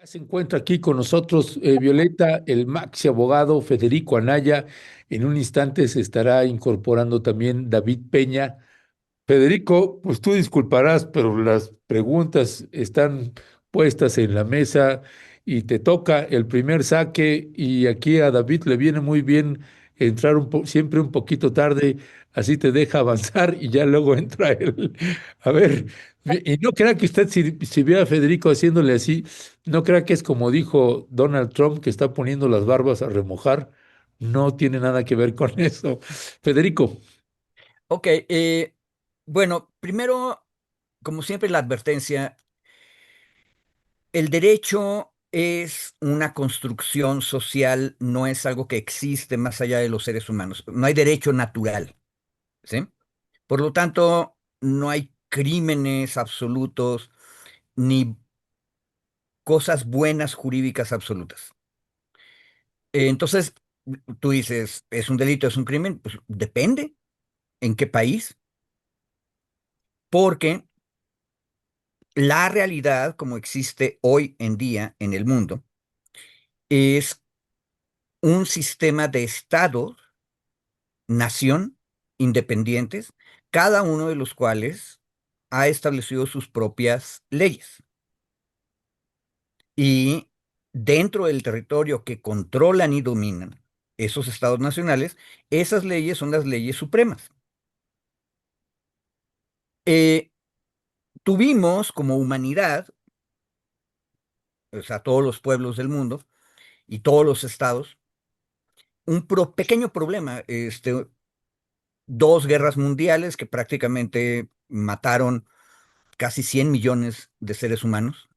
Se encuentra aquí con nosotros Violeta, el maxi abogado Federico Anaya. En un instante se estará incorporando también David Peña. Federico, pues tú disculparás, pero las preguntas están puestas en la mesa y te toca el primer saque y aquí a David le viene muy bien entrar siempre un poquito tarde, así te deja avanzar y ya luego entra él. A ver, y no crea que usted si ve a Federico haciéndole así, no crea que es como dijo Donald Trump que está poniendo las barbas a remojar. No tiene nada que ver con eso. Federico. Ok, bueno, primero, como siempre, la advertencia, el derecho es una construcción social, no es algo que existe más allá de los seres humanos. No hay derecho natural, ¿sí? Por lo tanto, no hay crímenes absolutos ni cosas buenas jurídicas absolutas. Entonces, tú dices, ¿es un delito, es un crimen? Pues depende en qué país, porque la realidad como existe hoy en día en el mundo es un sistema de estados, nación, independientes, cada uno de los cuales ha establecido sus propias leyes. Y dentro del territorio que controlan y dominan esos estados nacionales, esas leyes son las leyes supremas. Eh, Tuvimos como humanidad, o sea, todos los pueblos del mundo y todos los estados, un pequeño problema, dos guerras mundiales que prácticamente mataron casi 100 millones de seres humanos.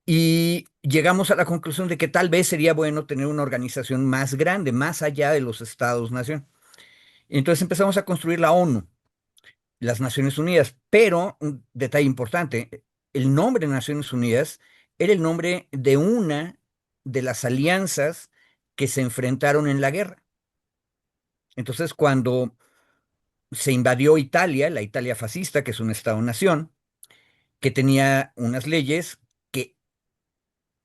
Y llegamos a la conclusión de que tal vez sería bueno tener una organización más grande, más allá de los estados-nación. Entonces empezamos a construir la ONU, las Naciones Unidas. Pero un detalle importante, el nombre Naciones Unidas era el nombre de una de las alianzas que se enfrentaron en la guerra. Entonces, cuando se invadió Italia, la Italia fascista, que es un estado-nación, que tenía unas leyes que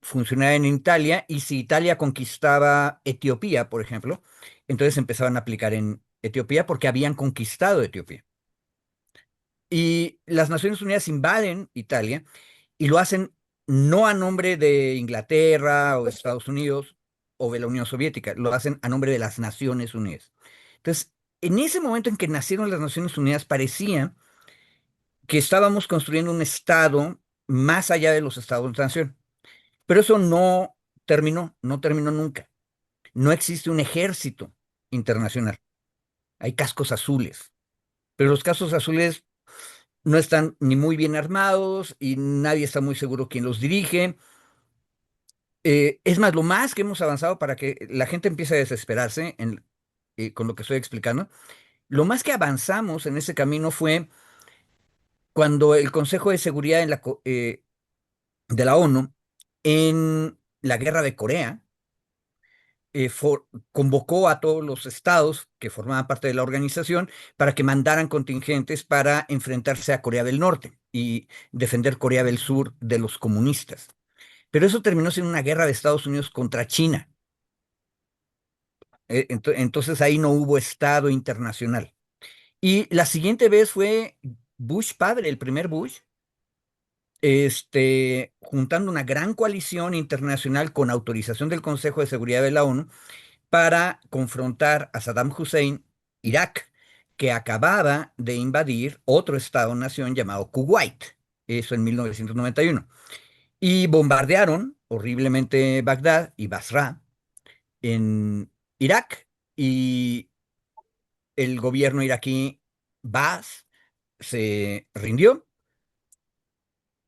funcionaban en Italia, y si Italia conquistaba Etiopía, por ejemplo, entonces empezaban a aplicar en Etiopía porque habían conquistado Etiopía. Y las Naciones Unidas invaden Italia y lo hacen no a nombre de Inglaterra o de Estados Unidos o de la Unión Soviética, lo hacen a nombre de las Naciones Unidas. Entonces, en ese momento en que nacieron las Naciones Unidas, parecía que estábamos construyendo un Estado más allá de los Estados-nación. Pero eso no terminó nunca. No existe un ejército internacional. Hay cascos azules, pero los cascos azules no están ni muy bien armados y nadie está muy seguro quién los dirige. Es más, lo más que hemos avanzado para que la gente empiece a desesperarse con lo que estoy explicando, lo más que avanzamos en ese camino fue cuando el Consejo de Seguridad de la ONU, en la guerra de Corea, convocó a todos los estados que formaban parte de la organización para que mandaran contingentes para enfrentarse a Corea del Norte y defender Corea del Sur de los comunistas. Pero eso terminó siendo una guerra de Estados Unidos contra China. Entonces ahí no hubo estado internacional. Y la siguiente vez fue Bush padre, el primer Bush, juntando una gran coalición internacional con autorización del Consejo de Seguridad de la ONU para confrontar a Saddam Hussein, Irak, que acababa de invadir otro estado-nación llamado Kuwait, eso en 1991. Y bombardearon horriblemente Bagdad y Basra en Irak, y el gobierno iraquí Baas se rindió,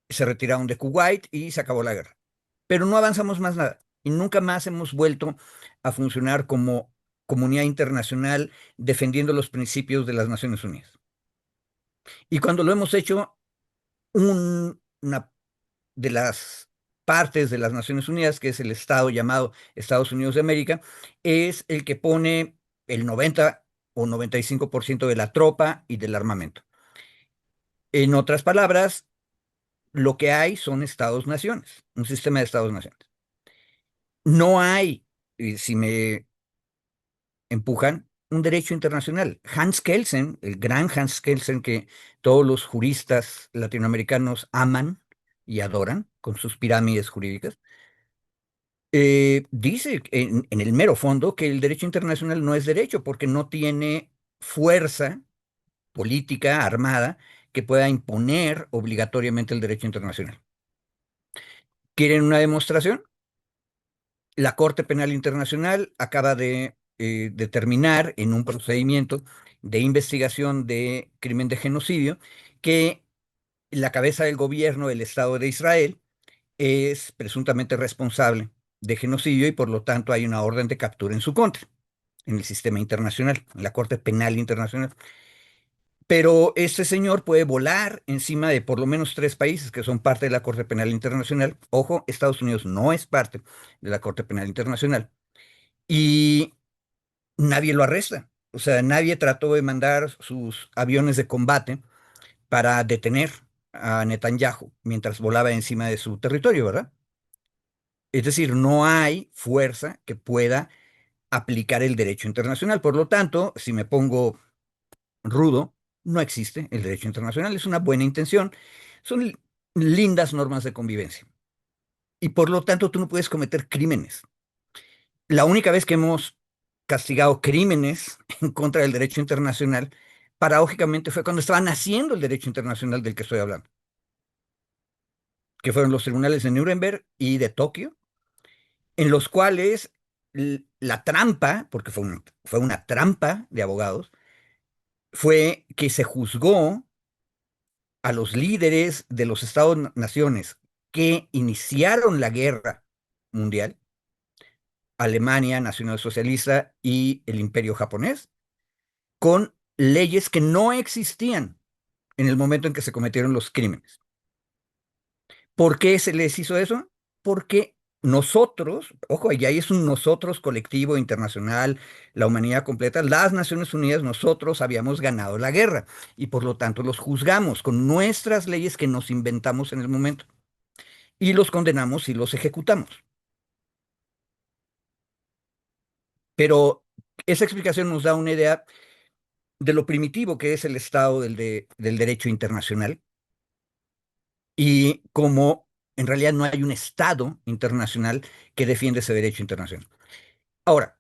se retiraron de Kuwait y se acabó la guerra. Pero no avanzamos más nada y nunca más hemos vuelto a funcionar como comunidad internacional defendiendo los principios de las Naciones Unidas. Y cuando lo hemos hecho, una de las partes de las Naciones Unidas, que es el Estado llamado Estados Unidos de América, es el que pone el 90 o 95% de la tropa y del armamento. En otras palabras, lo que hay son estados-naciones, un sistema de estados-naciones. No hay, si me empujan, un derecho internacional. Hans Kelsen, el gran Hans Kelsen que todos los juristas latinoamericanos aman y adoran con sus pirámides jurídicas, dice en el mero fondo que el derecho internacional no es derecho porque no tiene fuerza política armada que pueda imponer obligatoriamente el derecho internacional. ¿Quieren una demostración? La Corte Penal Internacional acaba de determinar en un procedimiento de investigación de crimen de genocidio que la cabeza del gobierno del Estado de Israel es presuntamente responsable de genocidio y por lo tanto hay una orden de captura en su contra en el sistema internacional, en la Corte Penal Internacional. Pero este señor puede volar encima de por lo menos tres países que son parte de la Corte Penal Internacional. Ojo, Estados Unidos no es parte de la Corte Penal Internacional. Y nadie lo arresta. O sea, nadie trató de mandar sus aviones de combate para detener a Netanyahu mientras volaba encima de su territorio, ¿verdad? Es decir, no hay fuerza que pueda aplicar el derecho internacional. Por lo tanto, si me pongo rudo, no existe el derecho internacional. Es una buena intención. Son lindas normas de convivencia. Y por lo tanto, tú no puedes cometer crímenes. La única vez que hemos castigado crímenes en contra del derecho internacional, paradójicamente fue cuando estaba naciendo el derecho internacional del que estoy hablando, que fueron los tribunales de Nuremberg y de Tokio, en los cuales la trampa, porque fue una trampa de abogados, fue que se juzgó a los líderes de los estados-naciones que iniciaron la guerra mundial, Alemania nacionalsocialista y el imperio japonés, con leyes que no existían en el momento en que se cometieron los crímenes. ¿Por qué se les hizo eso? Porque nosotros, ojo, ya es un nosotros colectivo internacional, la humanidad completa, las Naciones Unidas, nosotros habíamos ganado la guerra y por lo tanto los juzgamos con nuestras leyes que nos inventamos en el momento y los condenamos y los ejecutamos. Pero esa explicación nos da una idea de lo primitivo que es el Estado del derecho internacional y cómo en realidad no hay un Estado internacional que defienda ese derecho internacional. Ahora,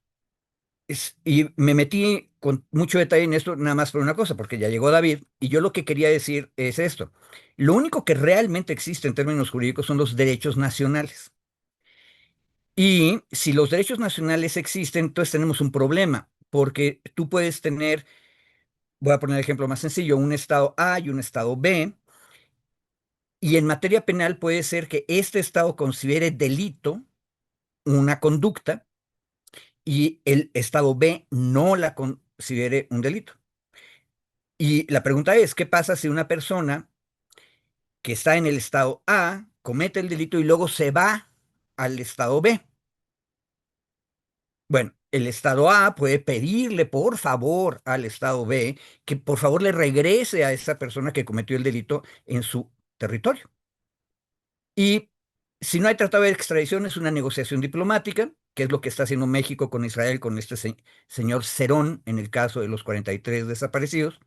y me metí con mucho detalle en esto nada más por una cosa, porque ya llegó David, y yo lo que quería decir es esto. Lo único que realmente existe en términos jurídicos son los derechos nacionales. Y si los derechos nacionales existen, entonces tenemos un problema, porque tú puedes tener, voy a poner el ejemplo más sencillo, un estado A y un estado B, y en materia penal puede ser que este estado considere delito una conducta y el estado B no la considere un delito. Y la pregunta es, ¿qué pasa si una persona que está en el estado A comete el delito y luego se va al estado B? Bueno, el estado A puede pedirle por favor al estado B que por favor le regrese a esa persona que cometió el delito en su territorio. Y si no hay tratado de extradición, es una negociación diplomática, que es lo que está haciendo México con Israel, con este señor Cerón, en el caso de los 43 desaparecidos,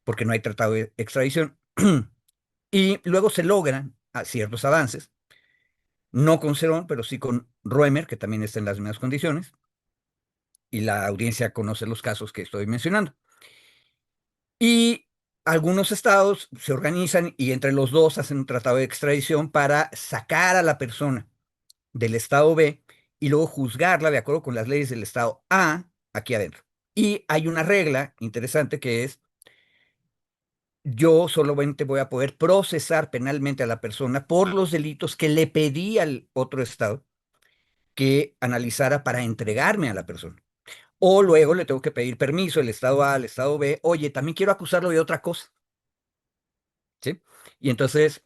porque no hay tratado de extradición. Y luego se logran ciertos avances, no con Cerón, pero sí con Roemer, que también está en las mismas condiciones, y la audiencia conoce los casos que estoy mencionando. Y algunos estados se organizan y entre los dos hacen un tratado de extradición para sacar a la persona del estado B y luego juzgarla de acuerdo con las leyes del estado A aquí adentro. Y hay una regla interesante que es, yo solamente voy a poder procesar penalmente a la persona por los delitos que le pedí al otro estado que analizara para entregarme a la persona. O luego le tengo que pedir permiso el estado A al estado B, oye, también quiero acusarlo de otra cosa, ¿sí? Y entonces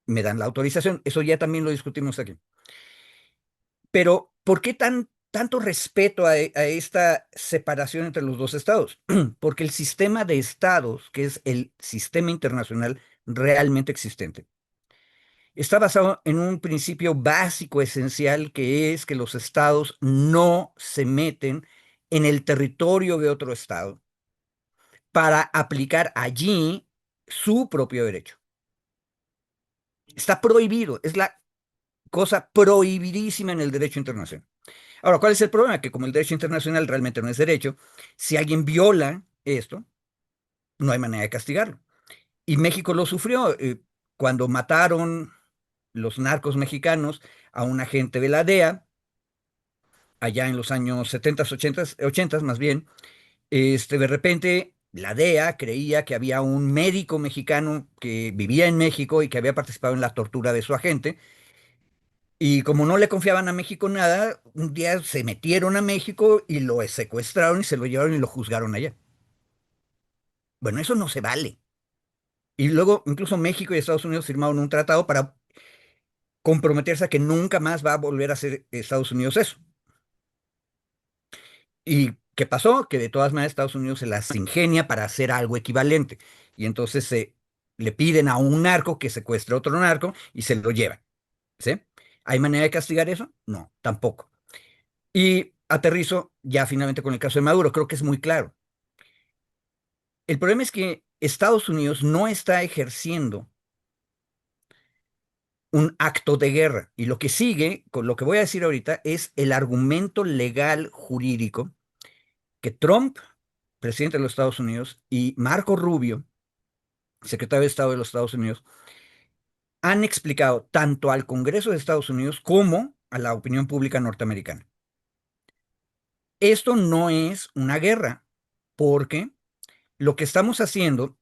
me dan la autorización. Eso ya también lo discutimos aquí. Pero, ¿por qué tanto respeto a esta separación entre los dos estados? Porque el sistema de estados, que es el sistema internacional realmente existente, está basado en un principio básico, esencial, que es que los estados no se meten en el territorio de otro estado para aplicar allí su propio derecho. Está prohibido, es la cosa prohibidísima en el derecho internacional. Ahora, ¿cuál es el problema? Que como el derecho internacional realmente no es derecho, si alguien viola esto, no hay manera de castigarlo. Y México lo sufrió cuando mataron los narcos mexicanos a un agente de la DEA, allá en los años 70, 80 más bien. De repente, la DEA creía que había un médico mexicano que vivía en México y que había participado en la tortura de su agente. Y como no le confiaban a México nada, un día se metieron a México y lo secuestraron y se lo llevaron y lo juzgaron allá. Bueno, eso no se vale. Y luego incluso México y Estados Unidos firmaron un tratado para comprometerse a que nunca más va a volver a hacer Estados Unidos eso. ¿Y qué pasó? Que de todas maneras Estados Unidos se las ingenia para hacer algo equivalente. Y entonces se le piden a un narco que secuestre a otro narco y se lo llevan. ¿Sí? ¿Hay manera de castigar eso? No, tampoco. Y aterrizo ya finalmente con el caso de Maduro. Creo que es muy claro. El problema es que Estados Unidos no está ejerciendo un acto de guerra. Y lo que sigue, con lo que voy a decir ahorita, es el argumento legal jurídico que Trump, presidente de los Estados Unidos, y Marco Rubio, secretario de Estado de los Estados Unidos, han explicado tanto al Congreso de Estados Unidos como a la opinión pública norteamericana. Esto no es una guerra, porque lo que estamos haciendo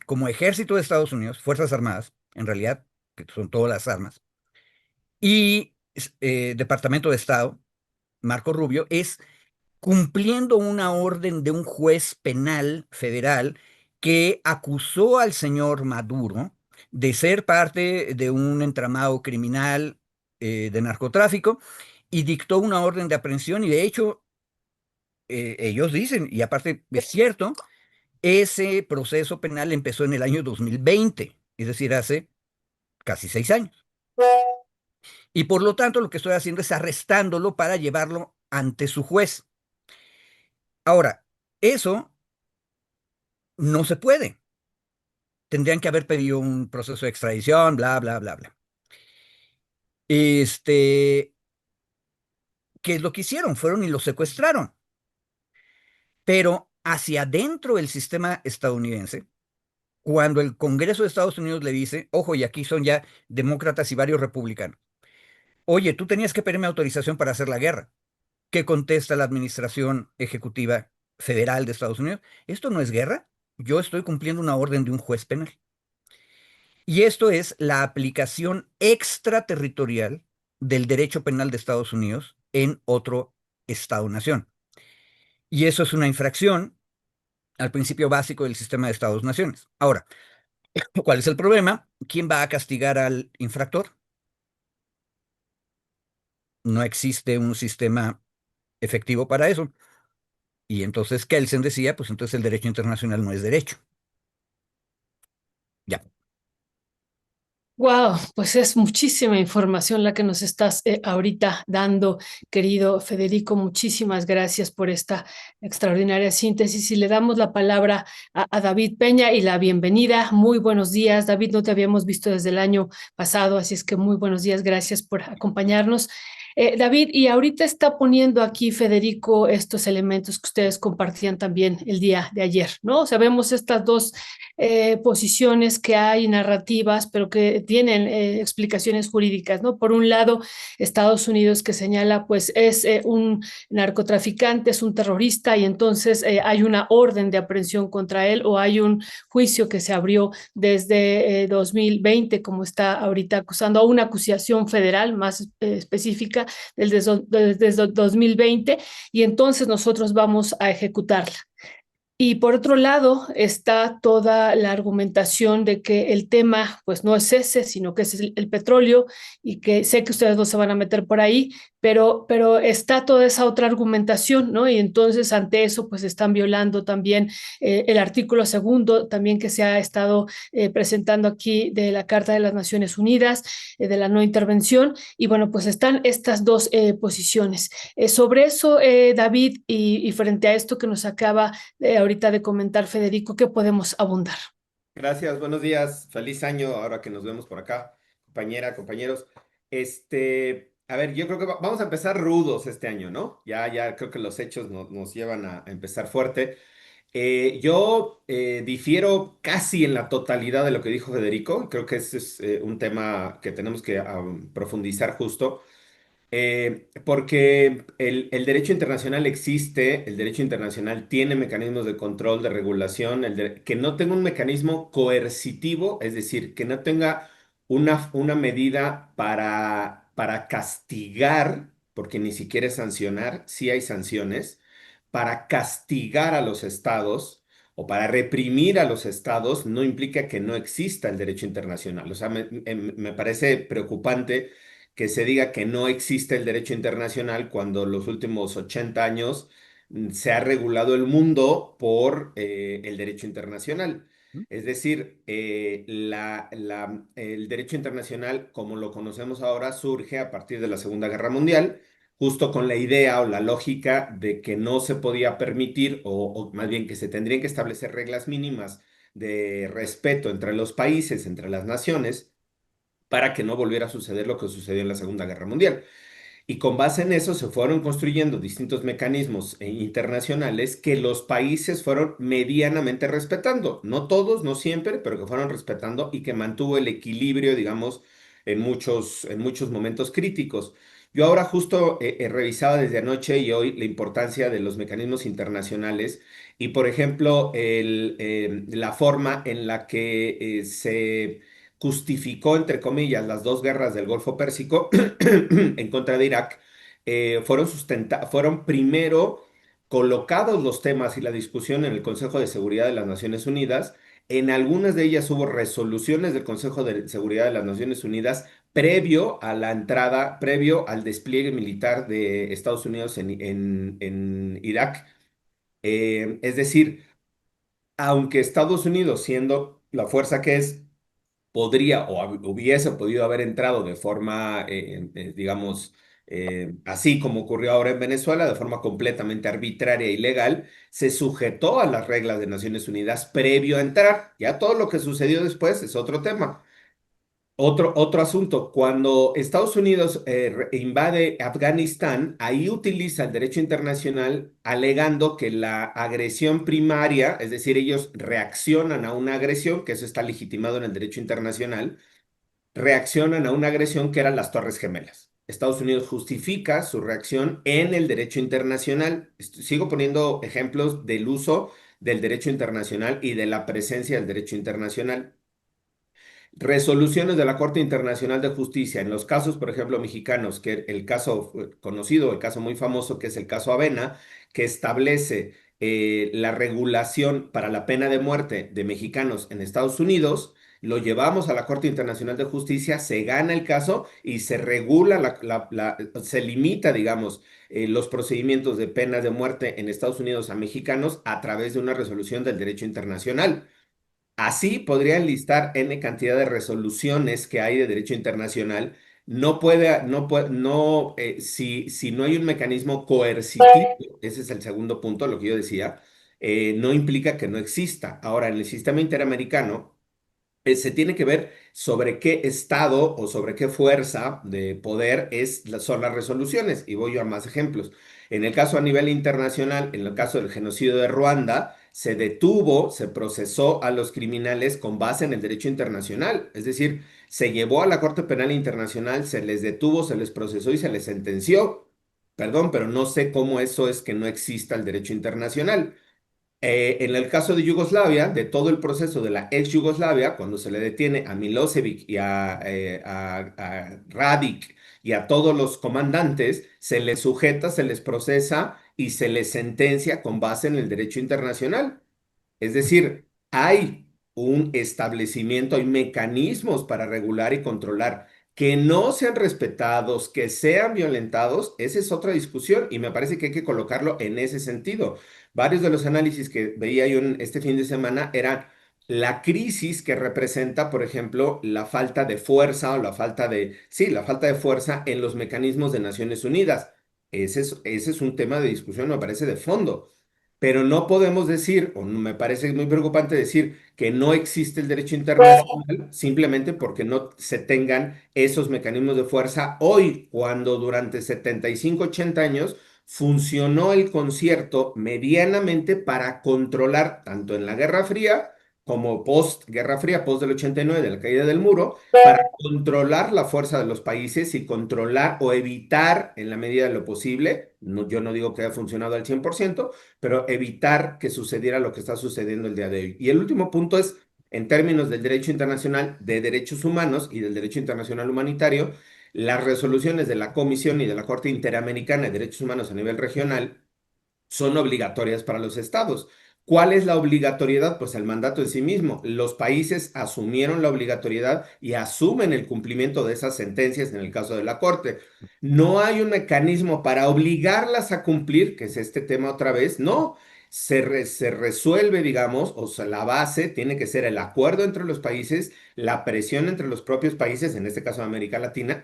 como ejército de Estados Unidos, Fuerzas Armadas, en realidad, que son todas las armas, y Departamento de Estado, Marco Rubio, es cumpliendo una orden de un juez penal federal que acusó al señor Maduro de ser parte de un entramado criminal de narcotráfico y dictó una orden de aprehensión y de hecho ellos dicen, y aparte es cierto, ese proceso penal empezó en el año 2020, es decir, hace casi 6 años. Y por lo tanto lo que estoy haciendo es arrestándolo para llevarlo ante su juez. Ahora, eso no se puede. Tendrían que haber pedido un proceso de extradición, bla, bla, bla, bla. Este, ¿Qué es lo que hicieron? Fueron y lo secuestraron. Pero hacia adentro del sistema estadounidense, cuando el Congreso de Estados Unidos le dice, ojo, y aquí son ya demócratas y varios republicanos, oye, tú tenías que pedirme autorización para hacer la guerra. ¿Qué contesta la administración ejecutiva federal de Estados Unidos? Esto no es guerra. Yo estoy cumpliendo una orden de un juez penal. Y esto es la aplicación extraterritorial del derecho penal de Estados Unidos en otro Estado-nación. Y eso es una infracción al principio básico del sistema de Estados-naciones. Ahora, ¿cuál es el problema? ¿Quién va a castigar al infractor? No existe un sistema efectivo para eso. Y entonces Kelsen decía, pues entonces el derecho internacional no es derecho. Ya. Wow, pues es muchísima información la que nos estás ahorita dando, querido Federico. Muchísimas gracias por esta extraordinaria síntesis. Y le damos la palabra a David Peña y la bienvenida. Muy buenos días, David. No te habíamos visto desde el año pasado, así es que muy buenos días. Gracias por acompañarnos. David, y ahorita está poniendo aquí Federico estos elementos que ustedes compartían también el día de ayer, ¿no? Sabemos estas dos posiciones que hay narrativas, pero que tienen explicaciones jurídicas, ¿no? Por un lado, Estados Unidos que señala, pues es un narcotraficante, es un terrorista y entonces hay una orden de aprehensión contra él o hay un juicio que se abrió desde 2020, como está ahorita acusando, a una acusación federal más específica desde 2020 y entonces nosotros vamos a ejecutarla. Y por otro lado está toda la argumentación de que el tema pues no es ese, sino que es el petróleo y que sé que ustedes no se van a meter por ahí, pero está toda esa otra argumentación, ¿no? Y entonces ante eso, pues están violando también el artículo segundo, también que se ha estado presentando aquí de la Carta de las Naciones Unidas, de la no intervención, y bueno, pues están estas dos posiciones. Sobre eso, David, y frente a esto que nos acaba ahorita de comentar Federico, ¿qué podemos abundar? Gracias, buenos días, feliz año ahora que nos vemos por acá, compañera, compañeros. A ver, yo creo que vamos a empezar rudos este año, ¿no? Ya creo que los hechos nos llevan a empezar fuerte. Yo difiero casi en la totalidad de lo que dijo Federico. Creo que ese es un tema que tenemos que profundizar justo. Porque el derecho internacional existe, el derecho internacional tiene mecanismos de control, de regulación, que no tenga un mecanismo coercitivo, es decir, que no tenga una medida para castigar, porque ni siquiera es sancionar, sí hay sanciones, para castigar a los estados o para reprimir a los estados, no implica que no exista el derecho internacional. O sea, me parece preocupante que se diga que no existe el derecho internacional cuando los últimos 80 años se ha regulado el mundo por el derecho internacional. Es decir, el derecho internacional, como lo conocemos ahora, surge a partir de la Segunda Guerra Mundial, justo con la idea o la lógica de que no se podía permitir, o más bien que se tendrían que establecer reglas mínimas de respeto entre los países, entre las naciones, para que no volviera a suceder lo que sucedió en la Segunda Guerra Mundial. Y con base en eso se fueron construyendo distintos mecanismos internacionales que los países fueron medianamente respetando. No todos, no siempre, pero que fueron respetando y que mantuvo el equilibrio, digamos, en muchos momentos críticos. Yo ahora justo revisaba desde anoche y hoy la importancia de los mecanismos internacionales y, por ejemplo, la forma en la que se justificó, entre comillas, las dos guerras del Golfo Pérsico en contra de Irak, fueron primero colocados los temas y la discusión en el Consejo de Seguridad de las Naciones Unidas. En algunas de ellas hubo resoluciones del Consejo de Seguridad de las Naciones Unidas previo a la entrada, previo al despliegue militar de Estados Unidos en Irak. Es decir, aunque Estados Unidos, siendo la fuerza que es, podría o hubiese podido haber entrado de forma, digamos, así como ocurrió ahora en Venezuela, de forma completamente arbitraria y legal, se sujetó a las reglas de Naciones Unidas previo a entrar. Ya todo lo que sucedió después es otro tema. Otro asunto, cuando Estados Unidos invade Afganistán, ahí utiliza el derecho internacional alegando que la agresión primaria, es decir, ellos reaccionan a una agresión, que eso está legitimado en el derecho internacional, reaccionan a una agresión que eran las Torres Gemelas. Estados Unidos justifica su reacción en el derecho internacional. Sigo poniendo ejemplos del uso del derecho internacional y de la presencia del derecho internacional. Resoluciones de la Corte Internacional de Justicia en los casos, por ejemplo, mexicanos, que el caso conocido, el caso muy famoso, que es el caso Avena, que establece la regulación para la pena de muerte de mexicanos en Estados Unidos, lo llevamos a la Corte Internacional de Justicia, se gana el caso y se regula, se limita, digamos, los procedimientos de pena de muerte en Estados Unidos a mexicanos a través de una resolución del derecho internacional. Así podrían listar N cantidad de resoluciones que hay de derecho internacional. Si no hay un mecanismo coercitivo, ese es el segundo punto, lo que yo decía, no implica que no exista. Ahora, en el sistema interamericano, se tiene que ver sobre qué estado o sobre qué fuerza de poder son las resoluciones. Y voy yo a más ejemplos. En el caso a nivel internacional, en el caso del genocidio de Ruanda, se detuvo, se procesó a los criminales con base en el derecho internacional. Es decir, se llevó a la Corte Penal Internacional, se les detuvo, se les procesó y se les sentenció. Perdón, pero no sé cómo eso es que no exista el derecho internacional. En el caso de Yugoslavia, de todo el proceso de la ex Yugoslavia, cuando se le detiene a Milosevic y a Radic y a todos los comandantes, se les sujeta, se les procesa y se les sentencia con base en el derecho internacional. Es decir, hay un establecimiento, hay mecanismos para regular y controlar Que no sean respetados, que sean violentados, esa es otra discusión y me parece que hay que colocarlo en ese sentido. Varios de los análisis que veía yo este fin de semana eran la crisis que representa, por ejemplo, la falta de fuerza o la falta de, sí, la falta de fuerza en los mecanismos de Naciones Unidas. Ese es un tema de discusión, me parece, de fondo. Pero no podemos decir, o me parece muy preocupante decir que no existe el derecho internacional simplemente porque no se tengan esos mecanismos de fuerza hoy, cuando durante 75 80 años funcionó el concierto medianamente para controlar, tanto en la Guerra Fría como post-Guerra Fría, post del 89, de la caída del muro, para controlar la fuerza de los países y controlar o evitar en la medida de lo posible, no, yo no digo que haya funcionado al 100%, pero evitar que sucediera lo que está sucediendo el día de hoy. Y el último punto es, en términos del derecho internacional de derechos humanos y del derecho internacional humanitario, las resoluciones de la Comisión y de la Corte Interamericana de Derechos Humanos a nivel regional son obligatorias para los estados. ¿Cuál es la obligatoriedad? Pues el mandato en sí mismo. Los países asumieron la obligatoriedad y asumen el cumplimiento de esas sentencias en el caso de la Corte. No hay un mecanismo para obligarlas a cumplir, que es este tema otra vez, no. Se resuelve, digamos, o sea, la base tiene que ser el acuerdo entre los países, la presión entre los propios países, en este caso de América Latina,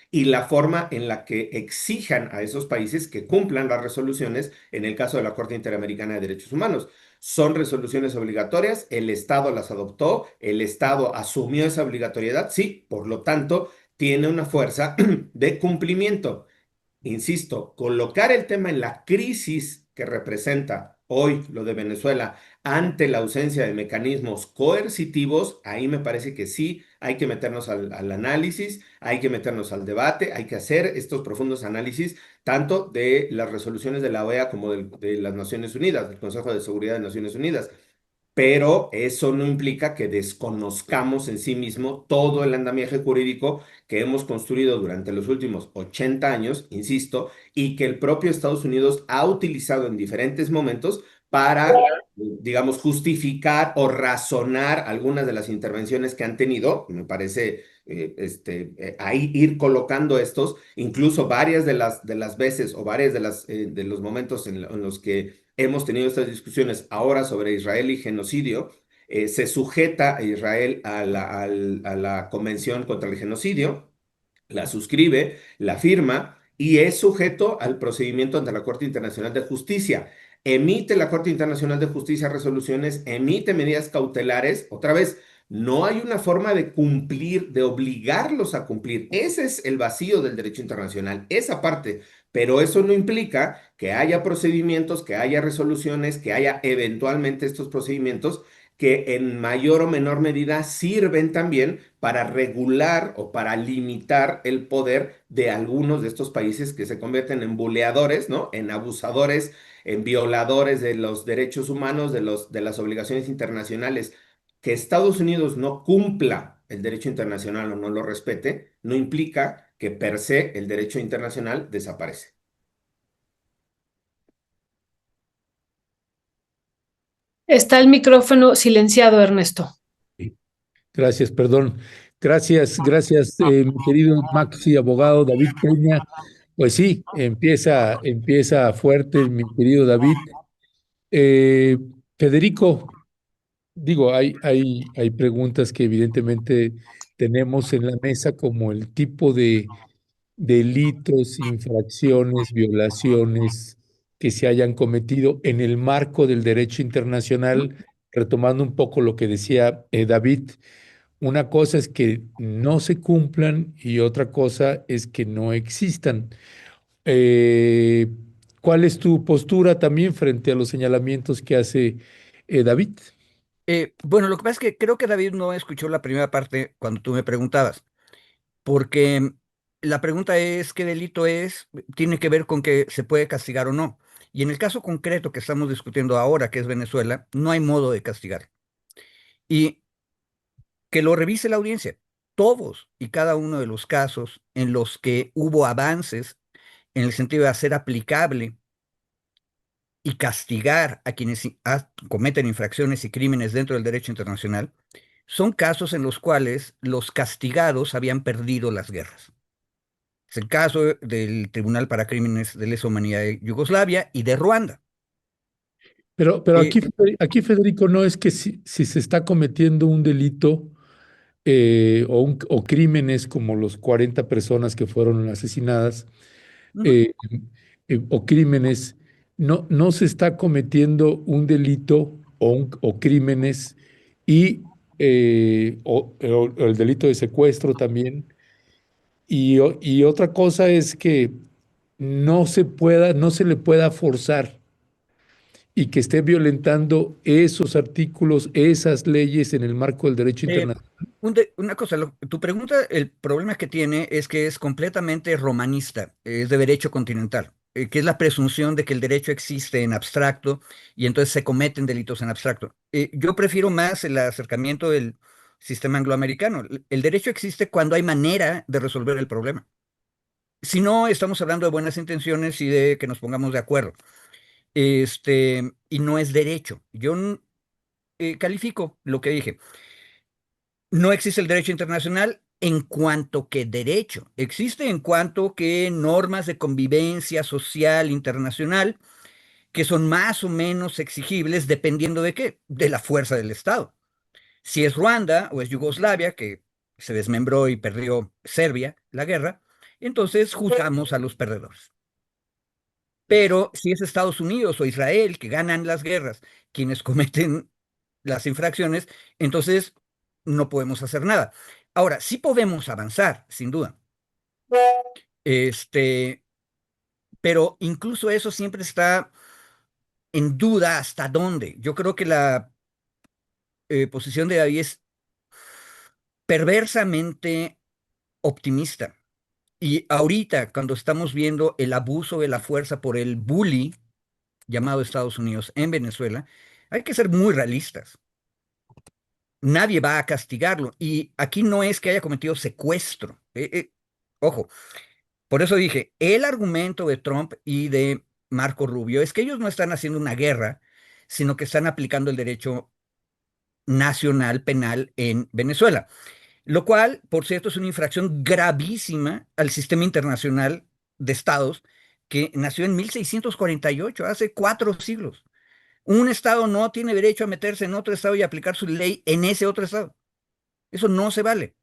y la forma en la que exijan a esos países que cumplan las resoluciones en el caso de la Corte Interamericana de Derechos Humanos. Son resoluciones obligatorias, el Estado las adoptó, el Estado asumió esa obligatoriedad, sí, por lo tanto, tiene una fuerza de cumplimiento. Insisto, colocar el tema en la crisis que representa hoy lo de Venezuela ante la ausencia de mecanismos coercitivos, ahí me parece que sí hay que meternos al análisis, hay que meternos al debate, hay que hacer estos profundos análisis tanto de las resoluciones de la OEA como de las Naciones Unidas, del Consejo de Seguridad de Naciones Unidas, pero eso no implica que desconozcamos en sí mismo todo el andamiaje jurídico que hemos construido durante los últimos 80 años, insisto, y que el propio Estados Unidos ha utilizado en diferentes momentos para, digamos, justificar o razonar algunas de las intervenciones que han tenido. Me parece ahí ir colocando estos, incluso varias de las veces o varias de los momentos en los que hemos tenido estas discusiones ahora sobre Israel y genocidio. Se sujeta a Israel a la Convención contra el Genocidio, la suscribe, la firma y es sujeto al procedimiento ante la Corte Internacional de Justicia. Emite la Corte Internacional de Justicia resoluciones, emite medidas cautelares. Otra vez, no hay una forma de cumplir, de obligarlos a cumplir. Ese es el vacío del derecho internacional, esa parte. Pero eso no implica que haya procedimientos, que haya resoluciones, que haya eventualmente estos procedimientos que en mayor o menor medida sirven también para regular o para limitar el poder de algunos de estos países que se convierten en buleadores, ¿no? En abusadores, en violadores de los derechos humanos, de las obligaciones internacionales. Que Estados Unidos no cumpla el derecho internacional o no lo respete, no implica que per se el derecho internacional desaparece. Está el micrófono silenciado, Ernesto. Sí. Gracias, perdón. Gracias, mi querido Maxi, abogado David Peña. Pues sí, empieza fuerte, mi querido David. Eh, Federico, digo, hay preguntas que evidentemente tenemos en la mesa, como el tipo de delitos, infracciones, violaciones que se hayan cometido en el marco del derecho internacional, retomando un poco lo que decía David. Una cosa es que no se cumplan y otra cosa es que no existan. Eh, ¿Cuál es tu postura también frente a los señalamientos que hace David? Bueno, lo que pasa es que creo que David no escuchó la primera parte cuando tú me preguntabas, porque la pregunta es qué delito es, tiene que ver con que se puede castigar o no. Y en el caso concreto que estamos discutiendo ahora, que es Venezuela, no hay modo de castigar. Y que lo revise la audiencia. Todos y cada uno de los casos en los que hubo avances en el sentido de hacer aplicable y castigar a quienes cometen infracciones y crímenes dentro del derecho internacional, son casos en los cuales los castigados habían perdido las guerras. Es el caso del Tribunal para Crímenes de Lesa Humanidad de Yugoslavia y de Ruanda. Pero Eh, aquí, Federico, no es que si se está cometiendo un delito o crímenes como los 40 personas que fueron asesinadas, ujú. eh, o crímenes, no se está cometiendo un delito o crímenes o el delito de secuestro también. Y otra cosa es que no se le pueda forzar y que esté violentando esos artículos, esas leyes en el marco del derecho Eh, internacional. una cosa, tu pregunta, el problema que tiene es que es completamente romanista, es de derecho continental, que es la presunción de que el derecho existe en abstracto y entonces se cometen delitos en abstracto. Yo prefiero más el acercamiento del sistema angloamericano. El derecho existe cuando hay manera de resolver el problema. Si no, estamos hablando de buenas intenciones y de que nos pongamos de acuerdo. Y no es derecho. Yo califico lo que dije. No existe el derecho internacional en cuanto que derecho. Existe en cuanto que normas de convivencia social internacional que son más o menos exigibles dependiendo de qué, de la fuerza del Estado. Si es Ruanda o es Yugoslavia, que se desmembró y perdió Serbia la guerra, entonces juzgamos a los perdedores. Pero si es Estados Unidos o Israel que ganan las guerras, quienes cometen las infracciones, entonces no podemos hacer nada. Ahora, sí podemos avanzar, sin duda. Este, pero incluso eso siempre está en duda hasta dónde. Yo creo que la posición de David es perversamente optimista. Y ahorita, cuando estamos viendo el abuso de la fuerza por el bully llamado Estados Unidos en Venezuela, hay que ser muy realistas. Nadie va a castigarlo. Y aquí no es que haya cometido secuestro. Ojo, por eso dije, el argumento de Trump y de Marco Rubio es que ellos no están haciendo una guerra, sino que están aplicando el derecho nacional penal en Venezuela, lo cual, por cierto, es una infracción gravísima al sistema internacional de estados que nació en 1648, hace 4 siglos. Un estado no tiene derecho a meterse en otro estado y aplicar su ley en ese otro estado. Eso no se vale.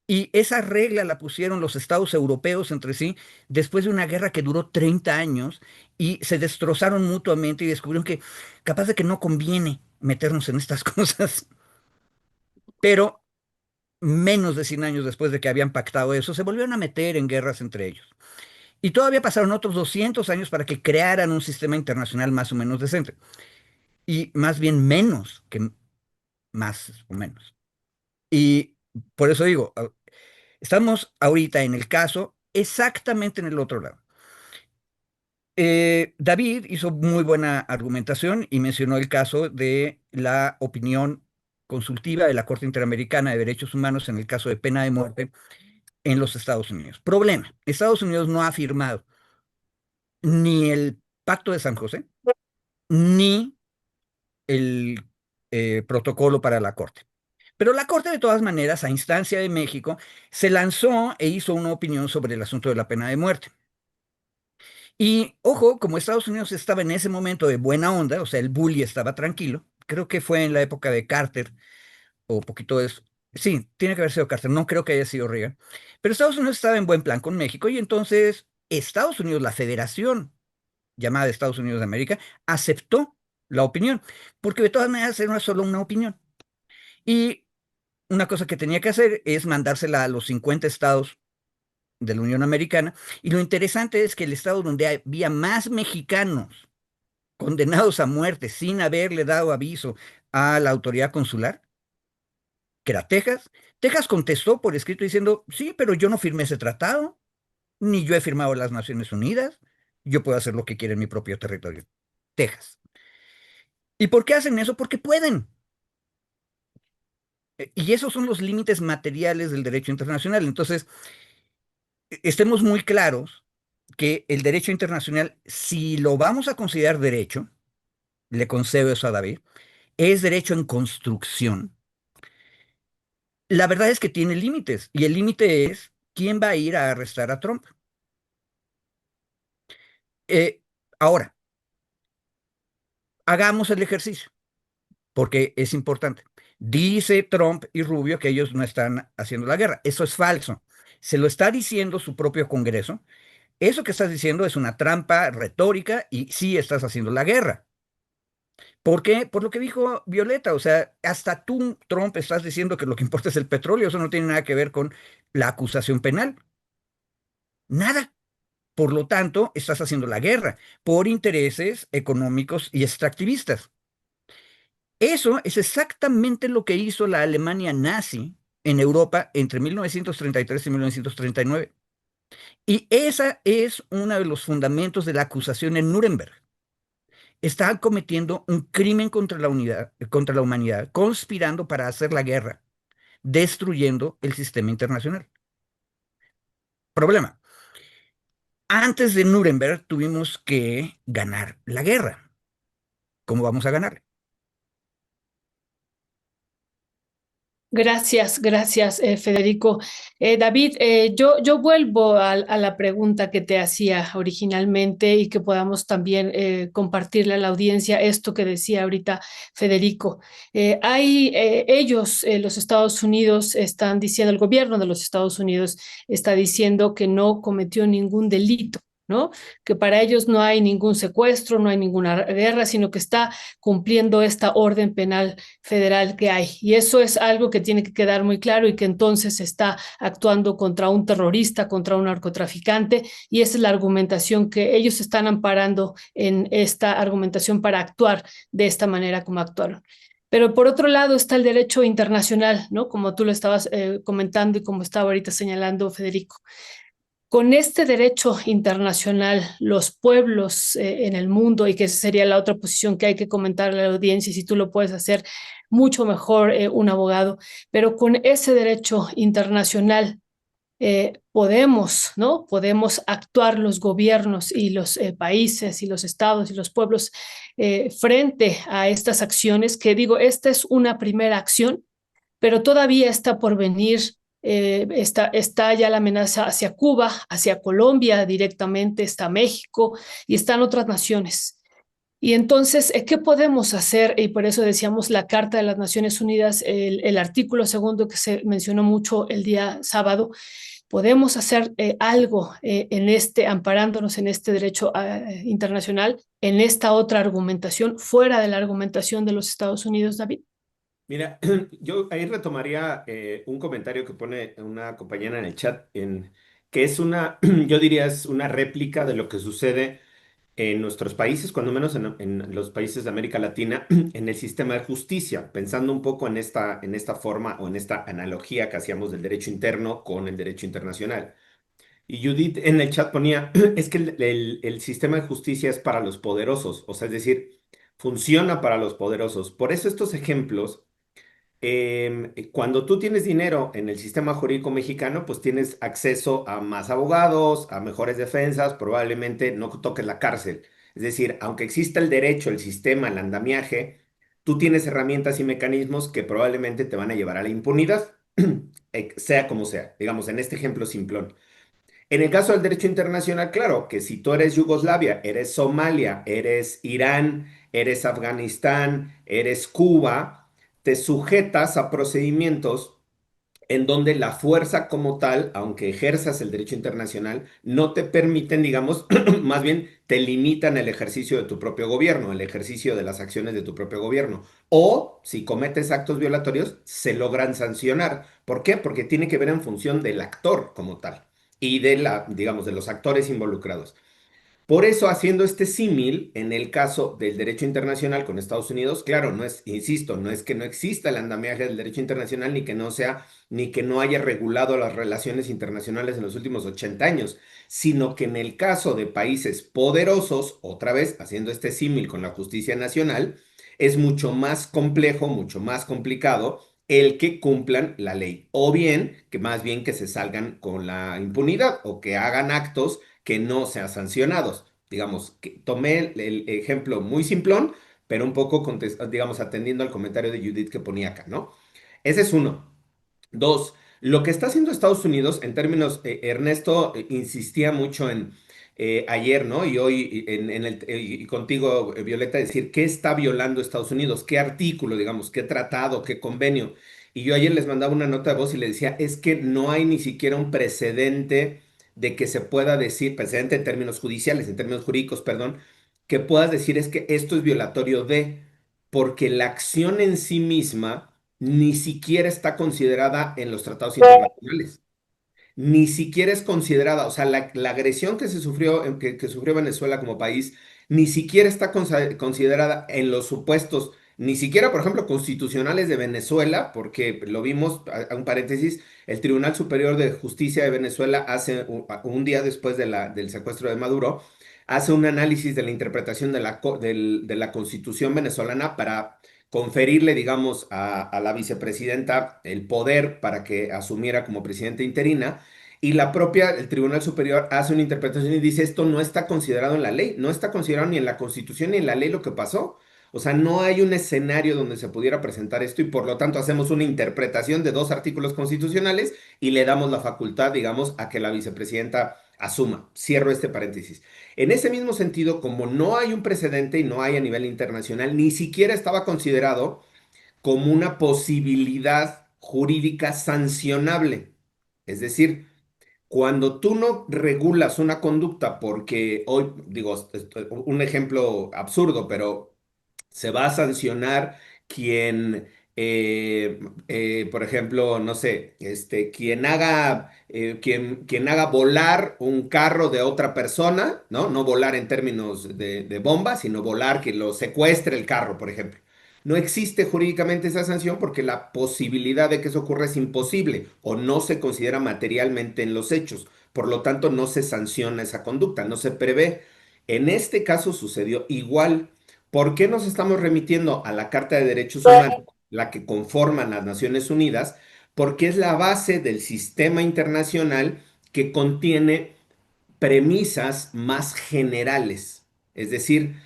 Y esa regla la pusieron los estados europeos entre sí después de una guerra que duró 30 años y se destrozaron mutuamente y descubrieron que capaz de que no conviene meternos en estas cosas. Pero menos de 100 años después de que habían pactado eso, se volvieron a meter en guerras entre ellos. Y todavía pasaron otros 200 años para que crearan un sistema internacional más o menos decente. Y más bien menos que más o menos. Y por eso digo, estamos ahorita en el caso exactamente en el otro lado. David hizo muy buena argumentación y mencionó el caso de la opinión consultiva de la Corte Interamericana de Derechos Humanos en el caso de pena de muerte en los Estados Unidos. Problema, Estados Unidos no ha firmado ni el Pacto de San José, ni el protocolo para la Corte. Pero la Corte, de todas maneras, a instancia de México, se lanzó e hizo una opinión sobre el asunto de la pena de muerte. Y ojo, como Estados Unidos estaba en ese momento de buena onda, o sea, el bully estaba tranquilo, creo que fue en la época de Carter, o poquito de eso. Sí, tiene que haber sido Carter, no creo que haya sido Reagan. Pero Estados Unidos estaba en buen plan con México y entonces Estados Unidos, la federación llamada Estados Unidos de América, aceptó la opinión, porque de todas maneras era solo una opinión. Y una cosa que tenía que hacer es mandársela a los 50 estados de la Unión Americana. Y lo interesante es que el estado donde había más mexicanos condenados a muerte sin haberle dado aviso a la autoridad consular, que era Texas, Texas contestó por escrito diciendo, sí, pero yo no firmé ese tratado, ni yo he firmado las Naciones Unidas, yo puedo hacer lo que quiera en mi propio territorio. Texas. ¿Y por qué hacen eso? Porque pueden. Y esos son los límites materiales del derecho internacional. Entonces, estemos muy claros que el derecho internacional, si lo vamos a considerar derecho, le concedo eso a David, es derecho en construcción. La verdad es que tiene límites y el límite es quién va a ir a arrestar a Trump. Eh, Ahora, hagamos el ejercicio porque es importante. Dice Trump y Rubio que ellos no están haciendo la guerra. Eso es falso. Se lo está diciendo su propio Congreso. Eso que estás diciendo es una trampa retórica y sí estás haciendo la guerra. ¿Por qué? Por lo que dijo Violeta. O sea, hasta tú, Trump, estás diciendo que lo que importa es el petróleo. Eso no tiene nada que ver con la acusación penal. Nada. Por lo tanto, estás haciendo la guerra por intereses económicos y extractivistas. Eso es exactamente lo que hizo la Alemania nazi en Europa entre 1933 y 1939. Y esa es uno de los fundamentos de la acusación en Nuremberg. Están cometiendo un crimen contra la humanidad, conspirando para hacer la guerra, destruyendo el sistema internacional. Problema. Antes de Nuremberg tuvimos que ganar la guerra. ¿Cómo vamos a ganar? Gracias, gracias, Federico. David, yo vuelvo a la pregunta que te hacía originalmente y que podamos también compartirle a la audiencia esto que decía ahorita Federico. Los Estados Unidos, están diciendo, el gobierno de los Estados Unidos está diciendo que no cometió ningún delito. ¿No? Que para ellos no hay ningún secuestro, no hay ninguna guerra, sino que está cumpliendo esta orden penal federal que hay. Y eso es algo que tiene que quedar muy claro y que entonces se está actuando contra un terrorista, contra un narcotraficante, y esa es la argumentación que ellos están amparando en esta argumentación para actuar de esta manera como actuaron. Pero por otro lado está el derecho internacional, ¿no? Como tú lo estabas comentando y como estaba ahorita señalando Federico. Con este derecho internacional, los pueblos en el mundo, y que esa sería la otra posición que hay que comentar a la audiencia, si tú lo puedes hacer mucho mejor, un abogado, pero con ese derecho internacional podemos, ¿no? Podemos actuar los gobiernos y los países y los estados y los pueblos frente a estas acciones, que digo, esta es una primera acción, pero todavía está por venir. Está ya la amenaza hacia Cuba, hacia Colombia directamente, está México y están otras naciones. Y entonces, ¿qué podemos hacer? Y por eso decíamos la Carta de las Naciones Unidas, el artículo segundo que se mencionó mucho el día sábado. Podemos hacer algo amparándonos en este derecho internacional, en esta otra argumentación, fuera de la argumentación de los Estados Unidos, David. Mira, yo ahí retomaría un comentario que pone una compañera en el chat, que es una, yo diría, es una réplica de lo que sucede en nuestros países, cuando menos en los países de América Latina, en el sistema de justicia, pensando un poco en esta forma o en esta analogía que hacíamos del derecho interno con el derecho internacional. Y Judith en el chat ponía, es que el sistema de justicia es para los poderosos, o sea, es decir, funciona para los poderosos. Por eso estos ejemplos cuando tú tienes dinero en el sistema jurídico mexicano, pues tienes acceso a más abogados, a mejores defensas, probablemente no toques la cárcel. Es decir, aunque exista el derecho, el sistema, el andamiaje, tú tienes herramientas y mecanismos que probablemente te van a llevar a la impunidad, sea como sea. Digamos, en este ejemplo simplón. En el caso del derecho internacional, claro, que si tú eres Yugoslavia, eres Somalia, eres Irán, eres Afganistán, eres Cuba, te sujetas a procedimientos en donde la fuerza como tal, aunque ejerzas el derecho internacional, no te permiten, digamos, más bien te limitan el ejercicio de tu propio gobierno, el ejercicio de las acciones de tu propio gobierno. O si cometes actos violatorios, se logran sancionar. ¿Por qué? Porque tiene que ver en función del actor como tal y de digamos, de los actores involucrados. Por eso, haciendo este símil en el caso del derecho internacional con Estados Unidos, claro, no es, insisto, no es que no exista el andamiaje del derecho internacional ni que no sea, ni que no haya regulado las relaciones internacionales en los últimos 80 años, sino que en el caso de países poderosos, otra vez haciendo este símil con la justicia nacional, es mucho más complejo, mucho más complicado el que cumplan la ley, o bien que más bien que se salgan con la impunidad o que hagan actos que no sean sancionados. Digamos, que tomé el ejemplo muy simplón, pero un poco, digamos, atendiendo al comentario de Judith que ponía acá, ¿no? Ese es uno. Dos, lo que está haciendo Estados Unidos en términos, Ernesto insistía mucho en ayer, ¿no? Y hoy y contigo, Violeta, decir qué está violando Estados Unidos, qué artículo, digamos, qué tratado, qué convenio. Y yo ayer les mandaba una nota de voz y le decía, es que no hay ni siquiera un precedente de que se pueda decir, precedente en términos judiciales, en términos jurídicos, perdón, que puedas decir es que esto es violatorio de, porque la acción en sí misma ni siquiera está considerada en los tratados internacionales. Ni siquiera es considerada, o sea, la agresión que se sufrió, que sufrió Venezuela como país, ni siquiera está considerada en los supuestos, ni siquiera, por ejemplo, constitucionales de Venezuela, porque lo vimos, a un paréntesis, el Tribunal Superior de Justicia de Venezuela hace un día después del secuestro de Maduro, hace un análisis de la interpretación de la Constitución venezolana para conferirle, digamos, a la vicepresidenta el poder para que asumiera como presidenta interina. Y el Tribunal Superior hace una interpretación y dice, esto no está considerado en la ley, no está considerado ni en la Constitución ni en la ley lo que pasó. O sea, no hay un escenario donde se pudiera presentar esto y por lo tanto hacemos una interpretación de dos artículos constitucionales y le damos la facultad, digamos, a que la vicepresidenta asuma. Cierro este paréntesis. En ese mismo sentido, como no hay un precedente y no hay a nivel internacional, ni siquiera estaba considerado como una posibilidad jurídica sancionable. Es decir, cuando tú no regulas una conducta, porque hoy, digo, un ejemplo absurdo, pero se va a sancionar quien, por ejemplo, no sé, quien haga volar un carro de otra persona, ¿no? No volar en términos de bomba, sino volar que lo secuestre el carro, por ejemplo. No existe jurídicamente esa sanción porque la posibilidad de que eso ocurra es imposible o no se considera materialmente en los hechos. Por lo tanto, no se sanciona esa conducta, no se prevé. En este caso sucedió igual. ¿Por qué nos estamos remitiendo a la Carta de Derechos Humanos, la que conforman las Naciones Unidas? Porque es la base del sistema internacional que contiene premisas más generales. Es decir,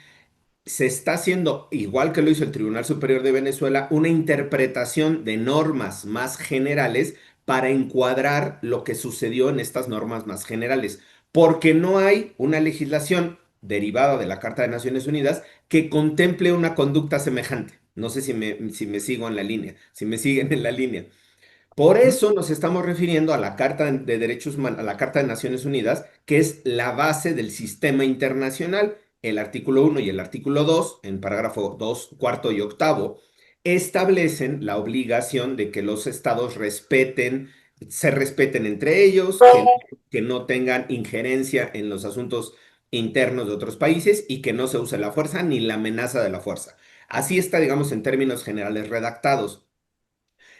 se está haciendo, igual que lo hizo el Tribunal Superior de Venezuela, una interpretación de normas más generales para encuadrar lo que sucedió en estas normas más generales, porque no hay una legislación derivada de la Carta de Naciones Unidas que contemple una conducta semejante. No sé si me sigo en la línea, si me siguen en la línea. Por eso nos estamos refiriendo a la Carta de Derechos Humanos, a la Carta de Naciones Unidas, que es la base del sistema internacional. El artículo 1 y el artículo 2, en parágrafo 2, cuarto y octavo, establecen la obligación de que los estados se respeten entre ellos, que no tengan injerencia en los asuntos internos de otros países y que no se use la fuerza ni la amenaza de la fuerza. Así está, digamos, en términos generales redactados.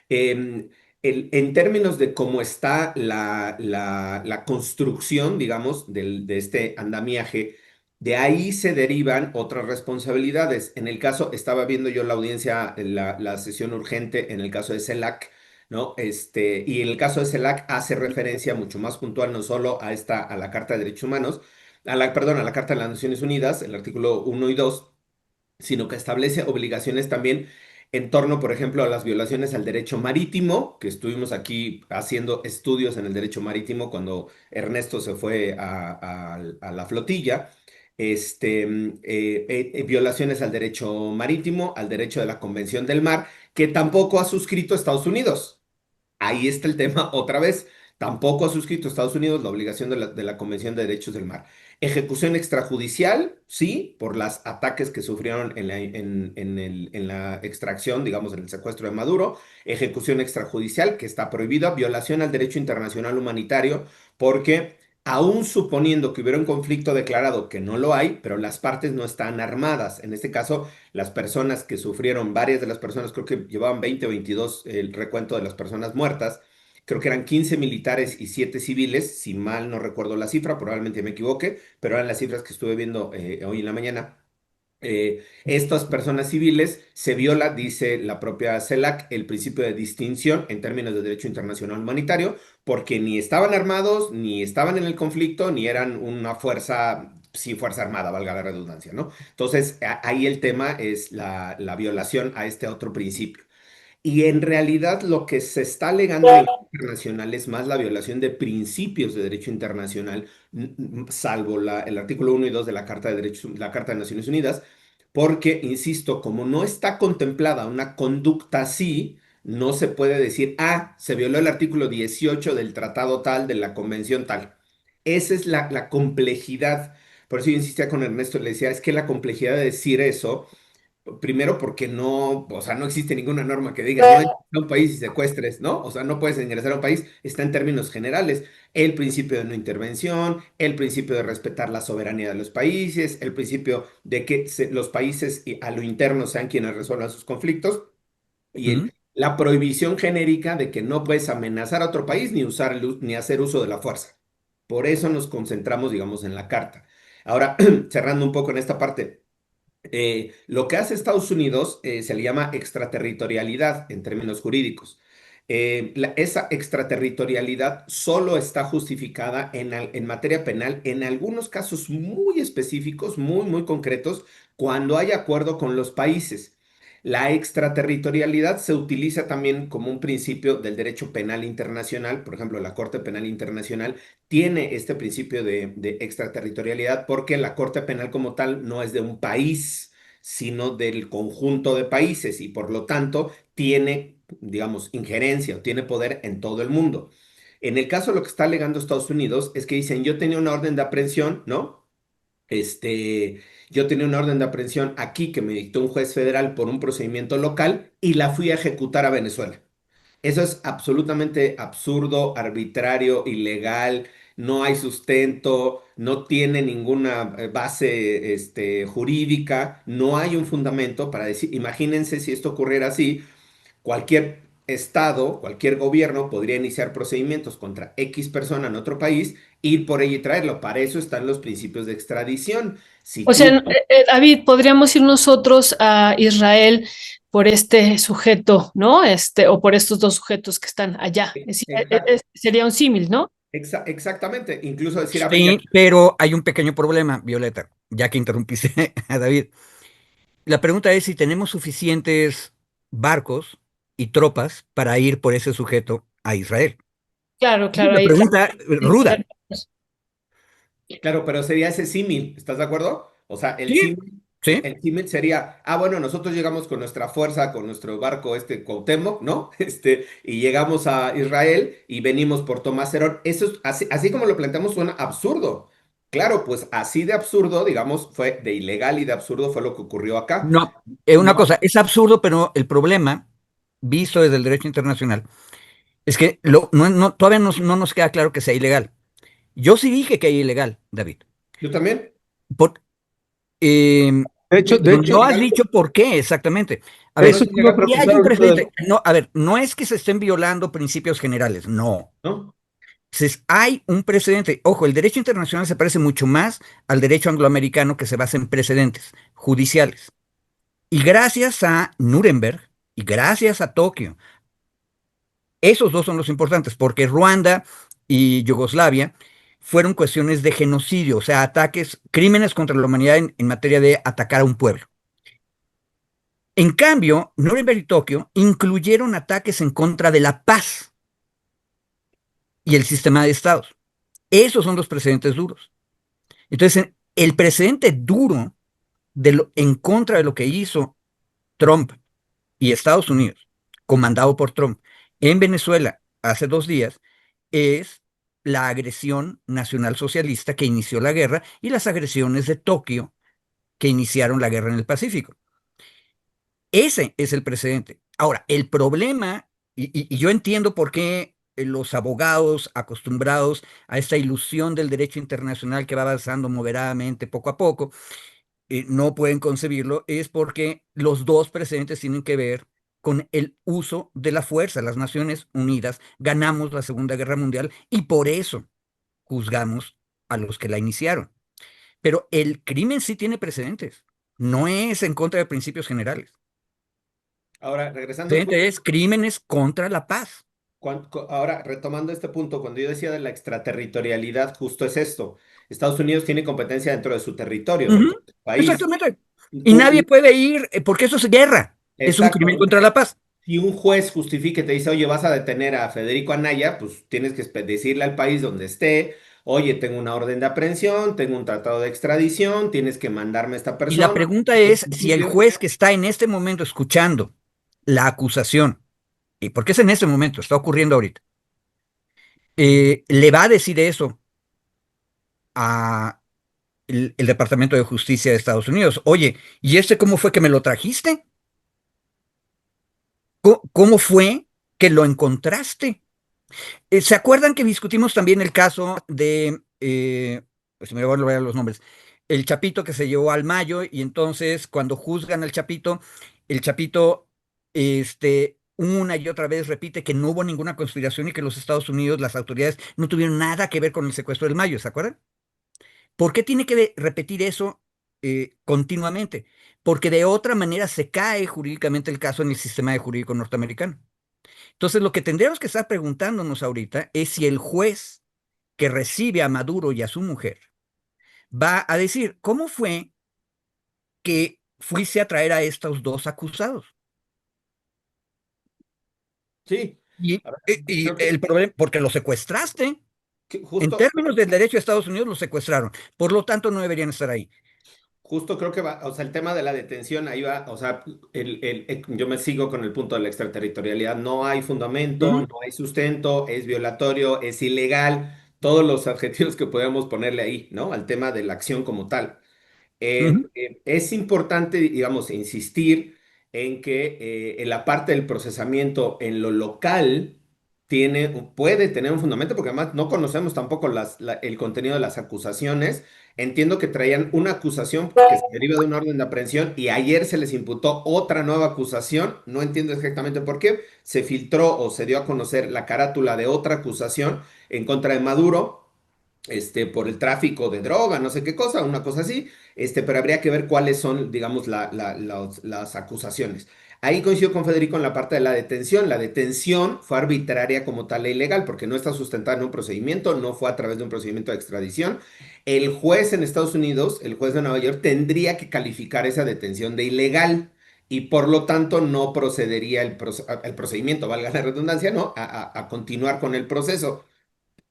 Em, en términos de cómo está la construcción, digamos, de este andamiaje, de ahí se derivan otras responsabilidades. En el caso, estaba viendo yo la audiencia, la sesión urgente en el caso de CELAC, ¿no? Y en el caso de CELAC hace referencia mucho más puntual no solo a la Carta de Derechos Humanos, perdón, a la Carta de las Naciones Unidas, el artículo 1 y 2, sino que establece obligaciones también en torno, por ejemplo, a las violaciones al derecho marítimo, que estuvimos aquí haciendo estudios en el derecho marítimo cuando Ernesto se fue a la flotilla. Violaciones al derecho marítimo, al derecho de la Convención del Mar, que tampoco ha suscrito Estados Unidos. Ahí está el tema otra vez. Tampoco ha suscrito Estados Unidos la obligación de la Convención de Derechos del Mar. Ejecución extrajudicial, sí, por los ataques que sufrieron en la extracción, digamos, en el secuestro de Maduro. Ejecución extrajudicial, que está prohibida. Violación al derecho internacional humanitario, porque aún suponiendo que hubiera un conflicto declarado, que no lo hay, pero las partes no están armadas. En este caso, las personas que sufrieron, varias de las personas, creo que llevaban 20 o 22 el recuento de las personas muertas, creo que eran 15 militares y 7 civiles, si mal no recuerdo la cifra, probablemente me equivoque, pero eran las cifras que estuve viendo hoy en la mañana. Estas personas civiles se viola, dice la propia CELAC, el principio de distinción en términos de derecho internacional humanitario, porque ni estaban armados, ni estaban en el conflicto, ni eran una fuerza, sí, fuerza armada, valga la redundancia, ¿no? Entonces, ahí el tema es la violación a este otro principio. Y en realidad lo que se está alegando a nivel internacional es más la violación de principios de derecho internacional, salvo el artículo 1 y 2 de la Carta de Derechos, la Carta de Naciones Unidas, porque, insisto, como no está contemplada una conducta así, no se puede decir, ah, se violó el artículo 18 del tratado tal, de la convención tal. Esa es la complejidad. Por eso yo insistía con Ernesto, le decía, es que la complejidad de decir eso. Primero porque no, o sea, no existe ninguna norma que diga, no entres a un país y secuestres, ¿no? O sea, no puedes ingresar a un país, está en términos generales. El principio de no intervención, el principio de respetar la soberanía de los países, el principio de que los países a lo interno sean quienes resuelvan sus conflictos y la prohibición genérica de que no puedes amenazar a otro país ni usar ni hacer uso de la fuerza. Por eso nos concentramos, digamos, en la carta. Ahora, cerrando un poco en esta parte. Lo que hace Estados Unidos se le llama extraterritorialidad en términos jurídicos. Esa extraterritorialidad solo está justificada en materia penal en algunos casos muy específicos, muy, muy concretos, cuando hay acuerdo con los países. La extraterritorialidad se utiliza también como un principio del derecho penal internacional. Por ejemplo, la Corte Penal Internacional tiene este principio de extraterritorialidad porque la Corte Penal como tal no es de un país, sino del conjunto de países y por lo tanto tiene, digamos, injerencia o tiene poder en todo el mundo. En el caso de lo que está alegando Estados Unidos es que dicen, yo tenía una orden de aprehensión, ¿no? Yo tenía una orden de aprehensión aquí que me dictó un juez federal por un procedimiento local y la fui a ejecutar a Venezuela. Eso es absolutamente absurdo, arbitrario, ilegal, no hay sustento, no tiene ninguna base jurídica, no hay un fundamento para decir, imagínense si esto ocurriera así, cualquier estado, cualquier gobierno podría iniciar procedimientos contra X persona en otro país, ir por ella y traerlo. Para eso están los principios de extradición. Si O sea, tú David, podríamos ir nosotros a Israel por este sujeto, ¿no? O por estos dos sujetos que están allá. Sería un símil, ¿no? exactamente, incluso decir, a ver, ya. Sí, pero hay un pequeño problema, Violeta, ya que interrumpiste a David. La pregunta es si tenemos suficientes barcos y tropas para ir por ese sujeto a Israel. Claro, Es claro, una ahí está. pregunta ruda. Claro, pero sería ese símil, ¿estás de acuerdo? O sea, el Sí, símil, sí. el símil sería, bueno, nosotros llegamos con nuestra fuerza, con nuestro barco, Cuauhtémoc, ¿no? Y llegamos a Israel y venimos por Tomás Herón. Eso es, así como lo planteamos, suena absurdo. Claro, pues así de absurdo, digamos, fue de ilegal y de absurdo fue lo que ocurrió acá. No, una No, cosa, es absurdo, pero el problema, visto desde el derecho internacional, es que todavía no nos queda claro que sea ilegal. Yo sí dije que hay ilegal, David. yo también. Por- eh, De pero hecho, no has dicho por qué exactamente. A eso ver, te iba a si hay preguntar un ahorita. precedente. No, a ver, no es que se estén violando principios generales, no. ¿No? Hay un precedente. Ojo, el derecho internacional se parece mucho más al derecho angloamericano que se basa en precedentes judiciales. Y gracias a Nuremberg y gracias a Tokio, esos dos son los importantes, porque Ruanda y Yugoslavia fueron cuestiones de genocidio, o sea, ataques, crímenes contra la humanidad en materia de atacar a un pueblo. En cambio, Nuremberg y Tokio incluyeron ataques en contra de la paz y el sistema de estados. Esos son los precedentes duros. Entonces, el precedente duro en contra de lo que hizo Trump y Estados Unidos, comandado por Trump, en Venezuela hace 2 días, es la agresión nacional socialista que inició la guerra y las agresiones de Tokio que iniciaron la guerra en el Pacífico. Ese es el precedente. Ahora, el problema, y yo entiendo por qué los abogados acostumbrados a esta ilusión del derecho internacional que va avanzando moderadamente poco a poco, no pueden concebirlo, es porque los dos precedentes tienen que ver con el uso de la fuerza. Las Naciones Unidas ganamos la Segunda Guerra Mundial y por eso juzgamos a los que la iniciaron. Pero el crimen sí tiene precedentes, no es en contra de principios generales. Ahora, regresando al punto. Precedente es crímenes contra la paz. Ahora, retomando este punto, cuando yo decía de la extraterritorialidad, justo es esto. Estados Unidos tiene competencia dentro de su territorio, dentro Ujú, de su país. exactamente. Y nadie puede ir, porque eso es guerra, es un crimen Exacto. contra la paz. si un juez justifique, te dice, oye, vas a detener a Federico Anaya, pues tienes que decirle al país donde esté, oye, tengo una orden de aprehensión, tengo un tratado de extradición, tienes que mandarme a esta Y la persona. pregunta En es si el principio, juez que está en este momento escuchando la acusación, y porque es en este momento, está ocurriendo ahorita, le va a decir eso a el Departamento de Justicia de Estados Unidos. Oye, ¿y este cómo fue que me lo trajiste? ¿Cómo fue que lo encontraste? ¿Se acuerdan que discutimos también el caso de, pues me voy a olvidar los nombres, el Chapito que se llevó al Mayo y entonces cuando juzgan al Chapito, el Chapito, una y otra vez repite que no hubo ninguna conspiración y que los Estados Unidos, las autoridades, no tuvieron nada que ver con el secuestro del Mayo, ¿se acuerdan? ¿Por qué tiene que repetir eso continuamente? Porque de otra manera se cae jurídicamente el caso en el sistema de jurídico norteamericano. Entonces, lo que tendríamos que estar preguntándonos ahorita es si el juez que recibe a Maduro y a su mujer va a decir, ¿cómo fue que fuiste a traer a estos dos acusados? sí, Y, a ver, y creo el problema, porque los secuestraste. que En justo, términos del derecho de Estados Unidos, los secuestraron. Por lo tanto, no deberían estar ahí. justo creo que va, o sea, el tema de la detención, ahí va, o sea, yo me sigo con el punto de la extraterritorialidad, no hay fundamento, Ujú, no hay sustento, es violatorio, es ilegal, todos los adjetivos que podemos ponerle ahí, ¿no? Al tema de la acción como tal. ujú. Es importante, digamos, insistir en que en la parte del procesamiento en lo local puede tener un fundamento, porque además no conocemos tampoco el contenido de las acusaciones. Entiendo que traían una acusación que se deriva de una orden de aprehensión y ayer se les imputó otra nueva acusación. No entiendo exactamente por qué. Se filtró o se dio a conocer la carátula de otra acusación en contra de Maduro, por el tráfico de droga, no sé qué cosa, una cosa así, pero habría que ver cuáles son, digamos, las acusaciones. Ahí coincido con Federico en la parte de la detención. La detención fue arbitraria como tal e ilegal porque no está sustentada en un procedimiento, no fue a través de un procedimiento de extradición. El juez en Estados Unidos, el juez de Nueva York, tendría que calificar esa detención de ilegal y por lo tanto no procedería el procedimiento, valga la redundancia, ¿no? A continuar con el proceso.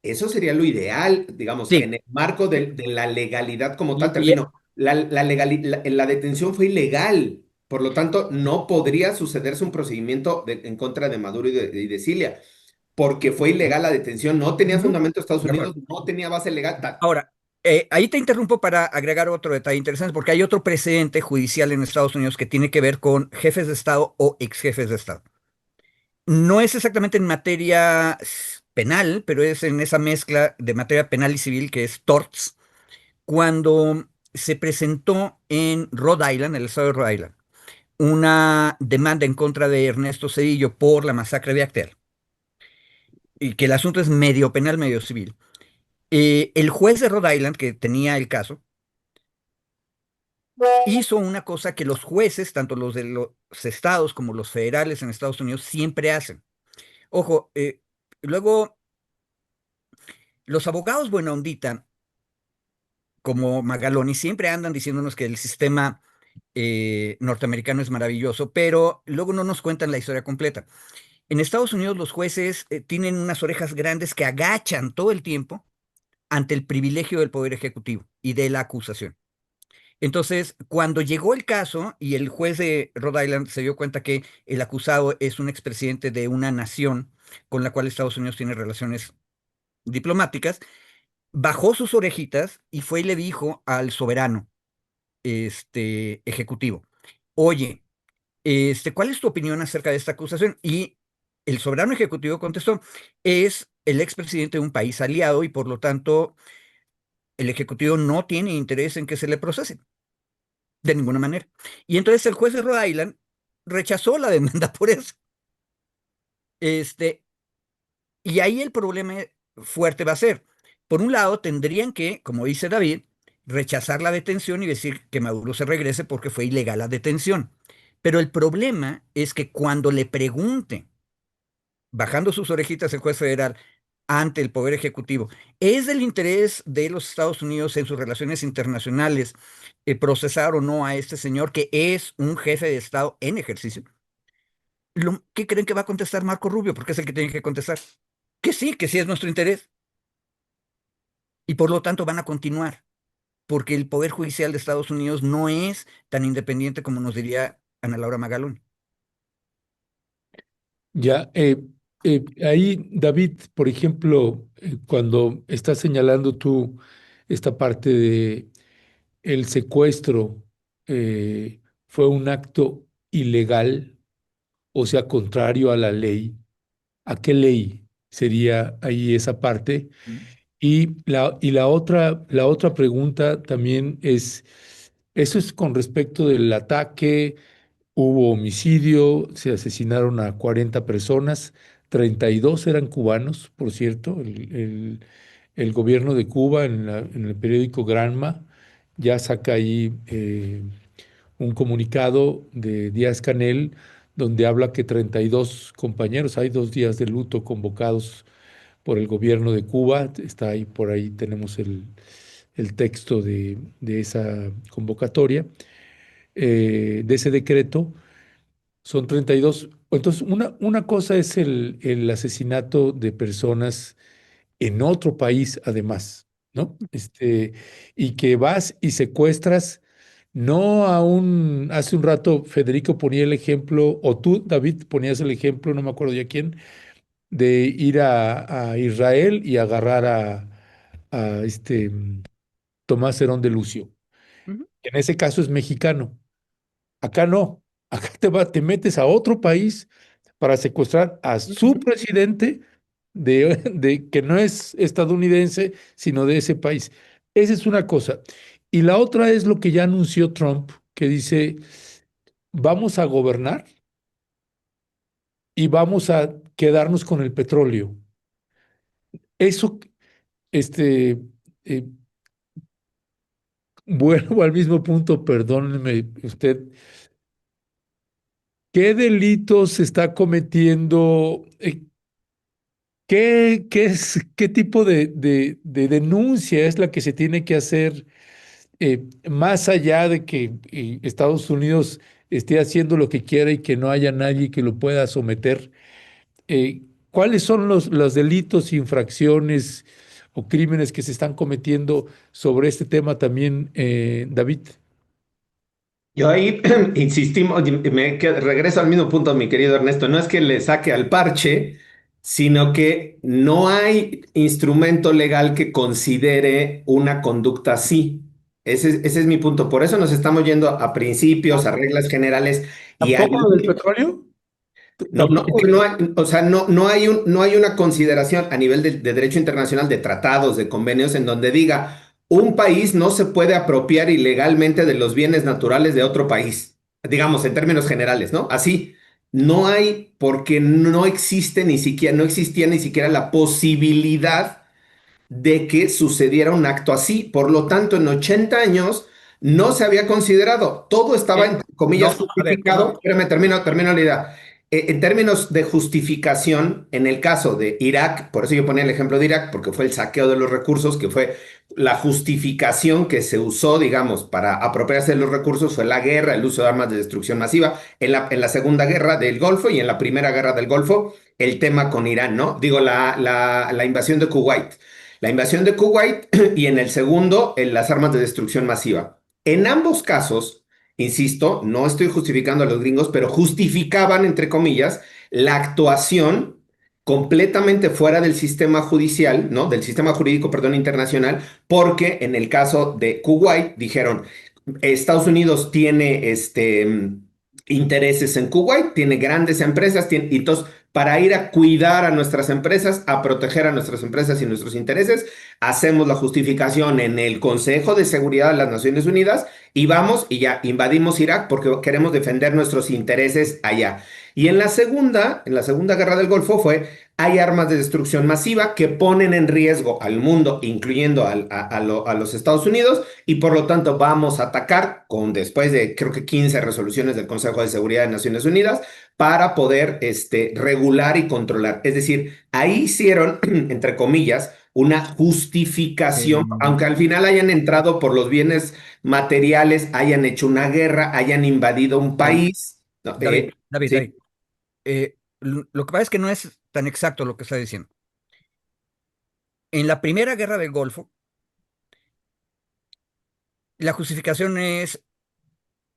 Eso sería lo ideal, digamos, Sí. en el marco de la legalidad como tal. Y Termino. La detención fue ilegal, por lo tanto, no podría sucederse un procedimiento en contra de Maduro y de Cilia, porque fue ilegal la detención, no tenía ujú, fundamento Estados de Unidos, acuerdo. no tenía base legal. Ahora, ahí te interrumpo para agregar otro detalle interesante, porque hay otro precedente judicial en Estados Unidos que tiene que ver con jefes de Estado o ex jefes de Estado. No es exactamente en materia penal, pero es en esa mezcla de materia penal y civil que es torts, cuando se presentó en Rhode Island, el estado de Rhode Island, una demanda en contra de Ernesto Zedillo por la masacre de Acteal, y que el asunto es medio penal, medio civil. El juez de Rhode Island que tenía el caso hizo una cosa que los jueces, tanto los de los estados como los federales en Estados Unidos, siempre hacen. Ojo, luego los abogados buena ondita, como Magaloni, siempre andan diciéndonos que el sistema norteamericano es maravilloso, pero luego no nos cuentan la historia completa. En Estados Unidos los jueces tienen unas orejas grandes que agachan todo el tiempo ante el privilegio del poder ejecutivo y de la acusación. Entonces, cuando llegó el caso y el juez de Rhode Island se dio cuenta que el acusado es un expresidente de una nación con la cual Estados Unidos tiene relaciones diplomáticas, bajó sus orejitas y fue y le dijo al soberano, ejecutivo, oye, ¿cuál es tu opinión acerca de esta acusación? Y el soberano ejecutivo contestó, es el expresidente de un país aliado y por lo tanto el ejecutivo no tiene interés en que se le procese. De ninguna manera. Y entonces el juez de Rhode Island rechazó la demanda por eso. Este, y ahí el problema fuerte va a ser, por un lado, tendrían que, como dice David, rechazar la detención y decir que Maduro se regrese porque fue ilegal la detención. Pero el problema es que cuando le pregunte, bajando sus orejitas el juez federal ante el Poder Ejecutivo, ¿es del interés de los Estados Unidos en sus relaciones internacionales procesar o no a este señor que es un jefe de Estado en ejercicio? ¿Qué creen que va a contestar Marco Rubio? Porque es el que tiene que contestar. Que sí es nuestro interés. Y por lo tanto van a continuar, porque el Poder Judicial de Estados Unidos no es tan independiente como nos diría Ana Laura Magalón. Ya, ahí, David, por ejemplo, cuando estás señalando tú esta parte de el secuestro, fue un acto ilegal, o sea, contrario a la ley. ¿A qué ley sería ahí esa parte? La otra pregunta también es, eso es con respecto del ataque. Hubo homicidio, se asesinaron a 40 personas, 32 eran cubanos, por cierto. El gobierno de Cuba en el periódico Granma ya saca ahí un comunicado de Díaz-Canel donde habla que 32 compañeros, hay 2 días de luto convocados por el gobierno de Cuba, está ahí, por ahí tenemos el texto de esa convocatoria, de ese decreto. Son 32. Entonces, una cosa es el asesinato de personas en otro país, además, ¿no? Y que vas y secuestras, no a un, hace un rato Federico ponía el ejemplo, o tú, David, ponías el ejemplo, no me acuerdo ya quién, de ir a Israel y agarrar a Tomás Herón de Lucio. Ujú, En ese caso es mexicano. Acá no. Acá te metes a otro país para secuestrar a su ujú. presidente de que no es estadounidense, sino de ese país. Esa es una cosa. Y la otra es lo que ya anunció Trump, que dice, vamos a gobernar y vamos a quedarnos con el petróleo. Eso, este, eh, vuelvo al mismo punto, perdóneme usted, ¿qué delitos se está cometiendo? ¿Qué tipo de denuncia es la que se tiene que hacer, más allá de que Estados Unidos esté haciendo lo que quiera y que no haya nadie que lo pueda someter? ¿Cuáles son los delitos, infracciones o crímenes que se están cometiendo sobre este tema también, David? Yo ahí insistimos, regreso al mismo punto, mi querido Ernesto, no es que le saque al parche, sino que no hay instrumento legal que considere una conducta así. Ese es mi punto. Por eso nos estamos yendo a principios, a reglas generales y a ¿Tampoco lo del petróleo? no, no, es ¿Tampoco? que no hay, o sea, no hay una consideración a nivel de derecho internacional, de tratados, de convenios, en donde diga un país no se puede apropiar ilegalmente de los bienes naturales de otro país, digamos, en términos generales, ¿no? Así, no hay, porque no existe ni siquiera, no existía ni siquiera la posibilidad de que sucediera un acto así. Por lo tanto, en 80 años no se había considerado, todo estaba, Eh, entre comillas, no, a ver, no. justificado. Espérame, termino la idea. En términos de justificación, en el caso de Irak, por eso yo ponía el ejemplo de Irak, porque fue el saqueo de los recursos, que fue la justificación que se usó, digamos, para apropiarse de los recursos, fue la guerra, el uso de armas de destrucción masiva, en la Segunda Guerra del Golfo y en la Primera Guerra del Golfo, el tema con Irán, ¿no? Digo, la invasión de Kuwait. La invasión de Kuwait y en el segundo, en las armas de destrucción masiva. En ambos casos, insisto, no estoy justificando a los gringos, pero justificaban, entre comillas, la actuación completamente fuera del sistema judicial, ¿no? Del sistema jurídico, perdón, internacional, porque en el caso de Kuwait dijeron, Estados Unidos tiene intereses en Kuwait, tiene grandes empresas, y entonces para ir a cuidar a nuestras empresas, a proteger a nuestras empresas y nuestros intereses, hacemos la justificación en el Consejo de Seguridad de las Naciones Unidas y vamos y ya invadimos Irak porque queremos defender nuestros intereses allá. Y en la segunda guerra del Golfo fue, hay armas de destrucción masiva que ponen en riesgo al mundo, incluyendo a los Estados Unidos, y por lo tanto vamos a atacar con después de creo que 15 resoluciones del Consejo de Seguridad de Naciones Unidas para poder regular y controlar. Es decir, ahí hicieron, entre comillas, una justificación, aunque al final hayan entrado por los bienes materiales, hayan hecho una guerra, hayan invadido un David, país. ¿No? David, David, Sí, David. lo que pasa es que no es tan exacto lo que está diciendo. En la Primera Guerra del Golfo, la justificación es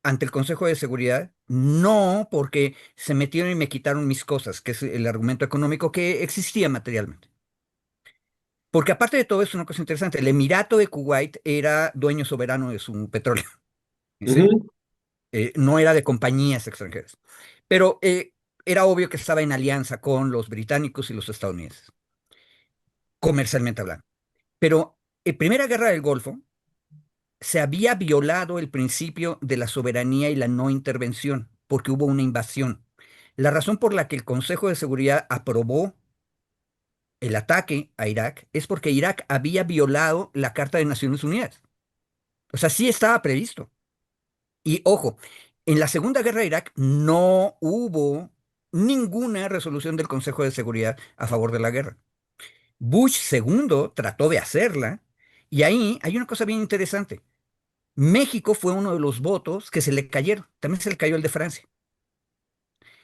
ante el Consejo de Seguridad, no porque se metieron y me quitaron mis cosas, que es el argumento económico que existía materialmente. Porque aparte de todo, es una cosa interesante. El Emirato de Kuwait era dueño soberano de su petróleo. ¿Sí? Ujú. No era de compañías extranjeras. Pero era obvio que estaba en alianza con los británicos y los estadounidenses, comercialmente hablando. Pero en Primera Guerra del Golfo se había violado el principio de la soberanía y la no intervención, porque hubo una invasión. La razón por la que el Consejo de Seguridad aprobó el ataque a Irak es porque Irak había violado la Carta de Naciones Unidas. O sea, sí estaba previsto. Y ojo, en la Segunda Guerra de Irak no hubo ninguna resolución del Consejo de Seguridad a favor de la guerra. Bush segundo trató de hacerla y ahí hay una cosa bien interesante. México fue uno de los votos que se le cayeron. También se le cayó el de Francia.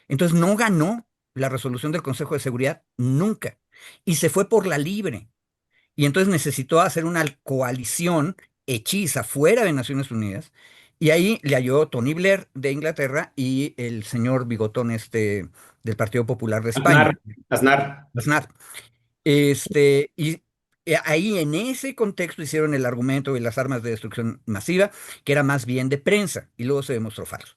Entonces no ganó la resolución del Consejo de Seguridad nunca. Y se fue por la libre. Y entonces necesitó hacer una coalición hechiza fuera de Naciones Unidas. Y ahí le ayudó Tony Blair de Inglaterra y el señor Bigotón del Partido Popular de España, Aznar, Aznar. Aznar. Y ahí en ese contexto hicieron el argumento de las armas de destrucción masiva, que era más bien de prensa, y luego se demostró falso.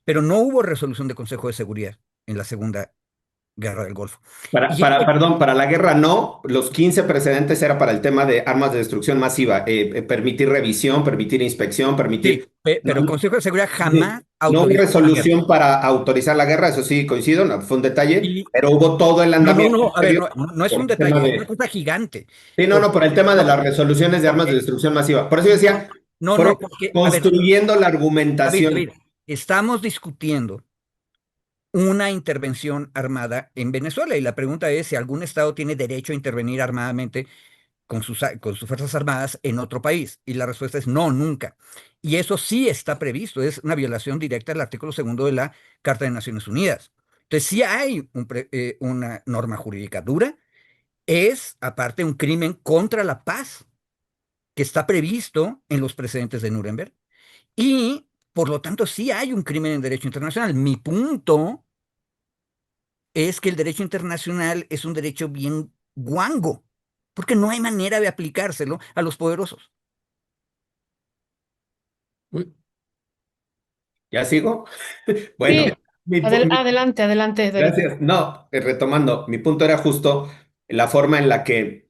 Pero no hubo resolución de Consejo de Seguridad en la Segunda Guerra del Golfo. Y Perdón, para la guerra no, los 15 precedentes era para el tema de armas de destrucción masiva, permitir revisión, permitir inspección, sí, permitir... pero el No, Consejo de Seguridad jamás no hubo autorizó la guerra. resolución para autorizar la guerra, eso sí, coincido, no, fue un detalle, Y pero hubo todo el no, no, andamiaje no, a ver, previo no es por un el tema detalle, es una de... cosa gigante. Sí, no, no, Porque, por el tema de no, las resoluciones de armas de porque, destrucción masiva. Por eso yo no, decía, no, fueron no, porque, a ver, construyendo la David, argumentación. David, estamos discutiendo una intervención armada en Venezuela y la pregunta es si algún estado tiene derecho a intervenir armadamente con sus fuerzas armadas en otro país. Y la respuesta es no, nunca. Y eso sí está previsto, es una violación directa del artículo segundo de la Carta de Naciones Unidas. Entonces, sí hay una norma jurídica dura, es aparte un crimen contra la paz que está previsto en los precedentes de Nuremberg y por lo tanto sí hay un crimen en derecho internacional. Mi punto es que el derecho internacional es un derecho bien guango, porque no hay manera de aplicárselo a los poderosos. Uy, ¿Ya sigo? Bueno, Sí, mi, pu- mi- adelante, adelante, David. gracias. No, retomando, mi punto era justo la forma en la que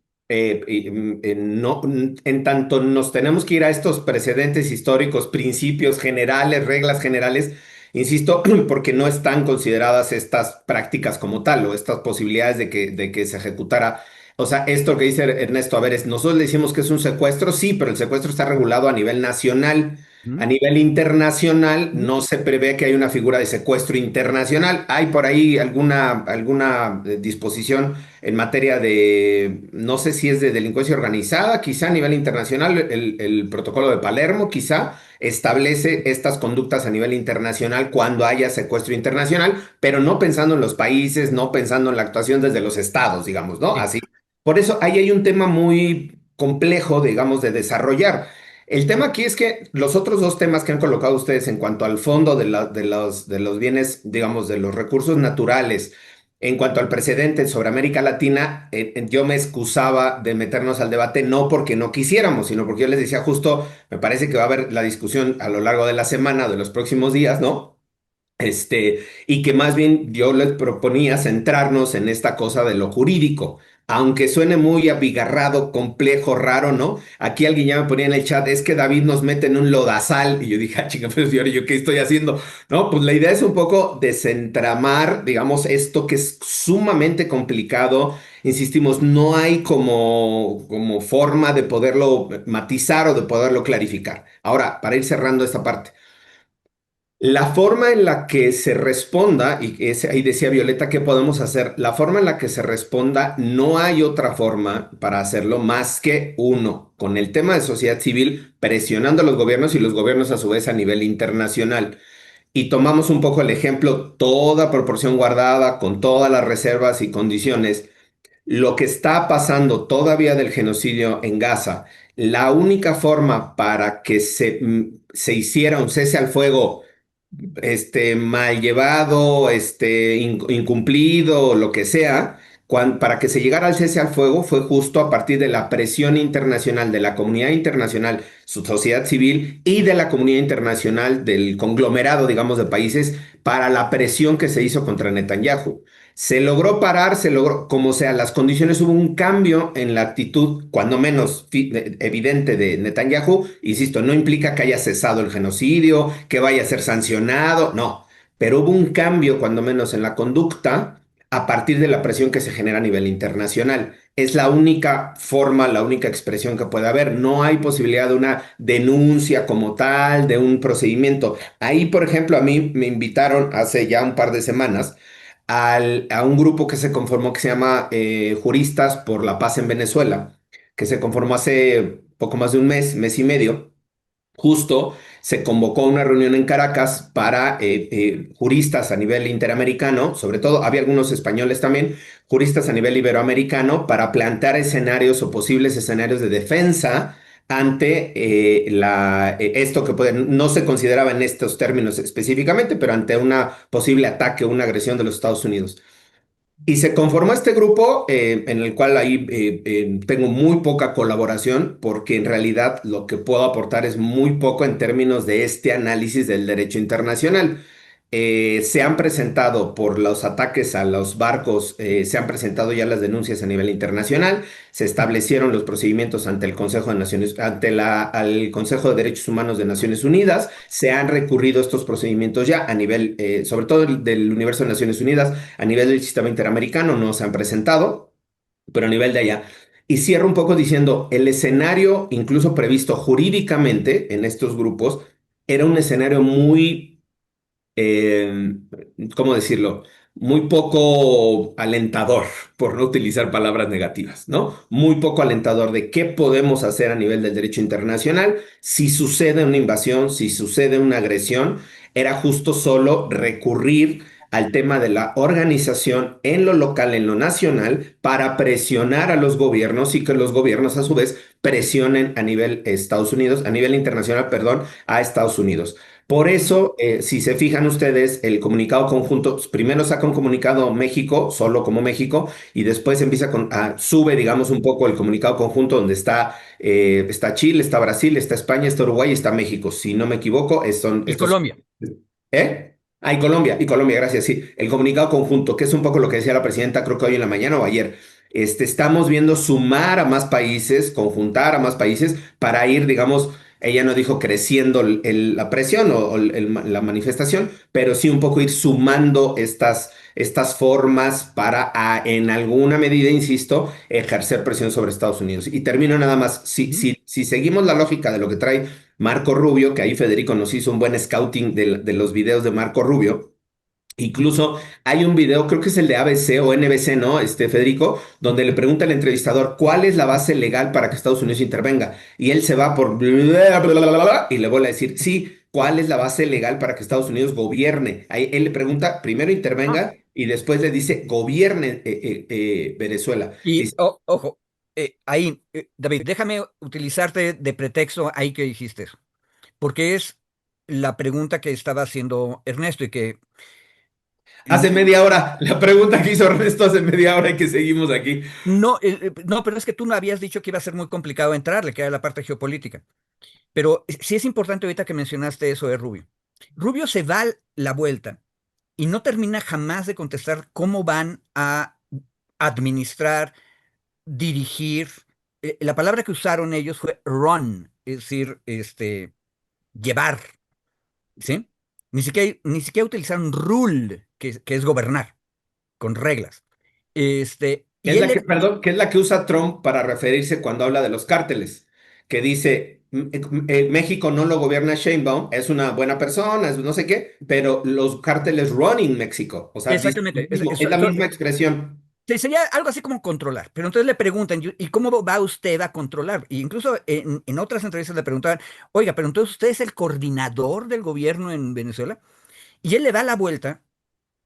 no, en tanto nos tenemos que ir a estos precedentes históricos, principios generales, reglas generales, insisto, porque no están consideradas estas prácticas como tal o estas posibilidades de que se ejecutara. O sea, esto que dice Ernesto, a ver, nosotros le decimos que es un secuestro, sí, pero el secuestro está regulado a nivel nacional. A ¿Mm? nivel internacional ¿Mm? no se prevé que haya una figura de secuestro internacional. Hay por ahí alguna disposición en materia de, no sé si es de delincuencia organizada, quizá a nivel internacional, el protocolo de Palermo quizá establece estas conductas a nivel internacional cuando haya secuestro internacional, pero no pensando en los países, no pensando en la actuación desde los estados, digamos, ¿no? Sí. Así. Por eso ahí hay un tema muy complejo, digamos, de desarrollar. El tema aquí es que los otros dos temas que han colocado ustedes en cuanto al fondo de los bienes, digamos, de los recursos naturales, en cuanto al precedente sobre América Latina, yo me excusaba de meternos al debate no porque no quisiéramos, sino porque yo les decía justo, me parece que va a haber la discusión a lo largo de la semana, de los próximos días, ¿no? Y que más bien yo les proponía centrarnos en esta cosa de lo jurídico, aunque suene muy abigarrado, complejo, raro, ¿no? Aquí alguien ya me ponía en el chat, es que David nos mete en un lodazal, y yo dije, ah, chinga, pero ¿y ahora yo qué estoy haciendo? No, pues la idea es un poco desentramar, digamos, esto que es sumamente complicado. Insistimos, no hay como forma de poderlo matizar o de poderlo clarificar. Ahora, para ir cerrando esta parte. La forma en la que se responda, y ahí decía Violeta, ¿qué podemos hacer? La forma en la que se responda, no hay otra forma para hacerlo más que uno, con el tema de sociedad civil, presionando a los gobiernos y los gobiernos a su vez a nivel internacional. y tomamos un poco el ejemplo, toda proporción guardada, con todas las reservas y condiciones, lo que está pasando todavía del genocidio en Gaza, la única forma para que se hiciera un cese al fuego mal llevado, incumplido, lo que sea, para que se llegara al cese al fuego fue justo a partir de la presión internacional, de la comunidad internacional, su sociedad civil y de la comunidad internacional, del conglomerado, digamos, de países, para la presión que se hizo contra Netanyahu. Se logró parar, se logró, como sea, las condiciones, hubo un cambio en la actitud, cuando menos evidente, de Netanyahu. Insisto, no implica que haya cesado el genocidio, que vaya a ser sancionado, no, pero hubo un cambio, cuando menos, en la conducta a partir de la presión que se genera a nivel internacional. Es la única forma, la única expresión que puede haber. No hay posibilidad de una denuncia como tal, de un procedimiento. Ahí, por ejemplo, a mí me invitaron hace ya un par de semanas a un grupo que se conformó, que se llama Juristas por la Paz en Venezuela, que se conformó hace poco más de un mes, mes y medio. Justo se convocó una reunión en Caracas para juristas a nivel interamericano, sobre todo había algunos españoles también, juristas a nivel iberoamericano, para plantear escenarios o posibles escenarios de defensa ante esto que no se consideraba en estos términos específicamente, pero ante una posible ataque o una agresión de los Estados Unidos. Y se conformó este grupo en el cual ahí tengo muy poca colaboración porque en realidad lo que puedo aportar es muy poco en términos de este análisis del derecho internacional. Se han presentado por los ataques a los barcos, se han presentado ya las denuncias a nivel internacional, se establecieron los procedimientos ante el Consejo de Naciones, al Consejo de Derechos Humanos de Naciones Unidas, se han recurrido estos procedimientos ya a nivel, sobre todo del universo de Naciones Unidas, a nivel del sistema interamericano no se han presentado, pero a nivel de allá. Y cierro un poco diciendo, el escenario incluso previsto jurídicamente en estos grupos era un escenario muy, eh, ¿cómo decirlo? Muy poco alentador, por no utilizar palabras negativas, ¿no? Muy poco alentador de qué podemos hacer a nivel del derecho internacional si sucede una invasión, si sucede una agresión. Era justo solo recurrir al tema de la organización en lo local, en lo nacional, para presionar a los gobiernos y que los gobiernos a su vez presionen a nivel Estados Unidos, a nivel internacional, perdón, a Estados Unidos. Por eso, si se fijan ustedes, el comunicado conjunto, primero saca un comunicado México, solo como México, y después sube, digamos, un poco el comunicado conjunto donde está Chile, está Brasil, está España, está Uruguay y está México. Si no me equivoco, son Y estos. Colombia. ¿Eh? Y Colombia, gracias, sí. El comunicado conjunto, que es un poco lo que decía la presidenta, creo que hoy en la mañana o ayer. Estamos viendo sumar a más países, conjuntar a más países para ir, digamos, ella no dijo creciendo la presión la manifestación, pero sí un poco ir sumando estas formas para, en alguna medida, insisto, ejercer presión sobre Estados Unidos. Y termino nada más, Ujú. si seguimos la lógica de lo que trae Marco Rubio, que ahí Federico nos hizo un buen scouting de los videos de Marco Rubio. Incluso hay un video, creo que es el de ABC o NBC, ¿no? Federico, donde le pregunta al entrevistador cuál es la base legal para que Estados Unidos intervenga. Y él se va por bla, bla, bla, bla, bla, y le vuelve a decir, sí, ¿cuál es la base legal para que Estados Unidos gobierne? Ahí él le pregunta, primero Ah, intervenga y después le dice, gobierne Venezuela. y ojo, ahí, David, déjame utilizarte de pretexto ahí que dijiste eso, porque es la pregunta que estaba haciendo Ernesto y que Hace media hora, la pregunta que hizo Ernesto hace media hora y que seguimos aquí. no, no, pero es que tú no habías dicho que iba a ser muy complicado entrarle, que era la parte geopolítica. Pero sí es importante ahorita que mencionaste eso de Rubio. Rubio se da la vuelta y no termina jamás de contestar cómo van a administrar, dirigir. La palabra que usaron ellos fue run, es decir, llevar, ¿sí? Ni siquiera utilizaron rule, que es gobernar, con reglas. Que Y es él la que, le, perdón, que es la que usa Trump para referirse cuando habla de los cárteles, que dice, México no lo gobierna Sheinbaum, es una buena persona, es no sé qué, pero los cárteles running México, o sea, dice lo exactamente, mismo, es la misma expresión. sí, sería algo así como controlar, pero entonces le preguntan, ¿y cómo va usted a controlar? Y incluso en otras entrevistas le preguntaban, oiga, pero entonces usted es el coordinador del gobierno en Venezuela. Y él le da la vuelta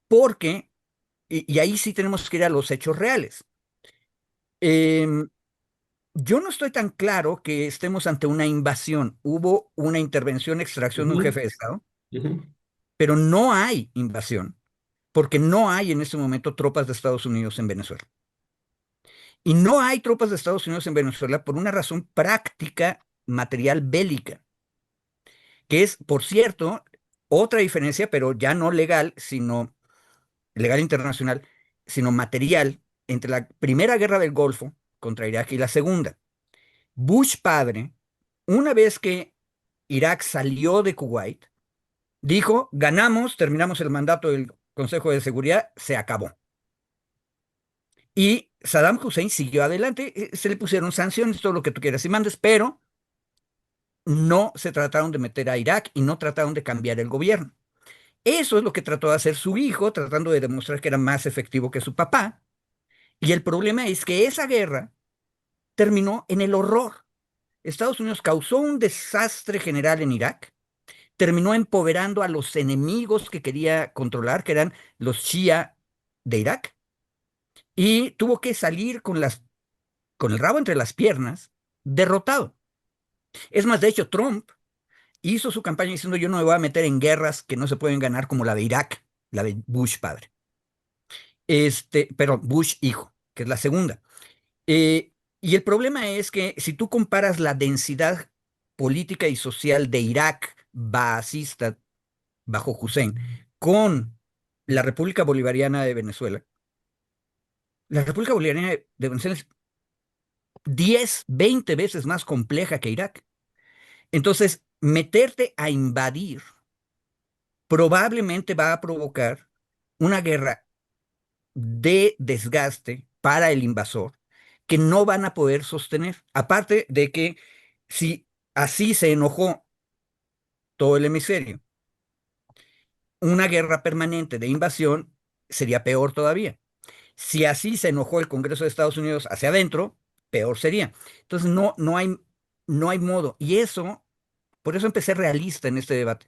porque, y ahí sí tenemos que ir a los hechos reales. Em, yo no estoy tan claro que estemos ante una invasión. Hubo una intervención, extracción de un Ujú, jefe de Estado, ujú. pero no hay invasión porque no hay en este momento tropas de Estados Unidos en Venezuela. Y no hay tropas de Estados Unidos en Venezuela por una razón práctica, material bélica, que es, por cierto, otra diferencia, pero ya no legal, sino legal internacional, sino material, entre la primera guerra del Golfo contra Irak y la segunda. Bush padre, una vez que Irak salió de Kuwait, dijo, ganamos, terminamos el mandato del Consejo de Seguridad, se acabó. Y Saddam Hussein siguió adelante, se le pusieron sanciones, todo lo que tú quieras y mandes, pero no se trataron de meter a Irak y no trataron de cambiar el gobierno. Eso es lo que trató de hacer su hijo, tratando de demostrar que era más efectivo que su papá. Y el problema es que esa guerra terminó en el horror. Estados Unidos causó un desastre general en Irak, terminó empoderando a los enemigos que quería controlar, que eran los Shia de Irak, y tuvo que salir con el rabo entre las piernas, derrotado. Es más, de hecho, Trump hizo su campaña diciendo yo no me voy a meter en guerras que no se pueden ganar como la de Irak, la de Bush padre. Pero Bush hijo, que es la segunda. Eh, y el problema es que si tú comparas la densidad política y social de Irak, baasista, bajo Hussein, con la República Bolivariana de Venezuela, la República Bolivariana de Venezuela es 10, 20 veces más compleja que Irak. Entonces, meterte a invadir probablemente va a provocar una guerra de desgaste para el invasor que no van a poder sostener. Aparte de que si así se enojó todo el hemisferio, una guerra permanente de invasión sería peor todavía. Si así se enojó el Congreso de Estados Unidos hacia adentro, peor sería. Entonces no hay modo. Y eso, por eso empecé realista en este debate.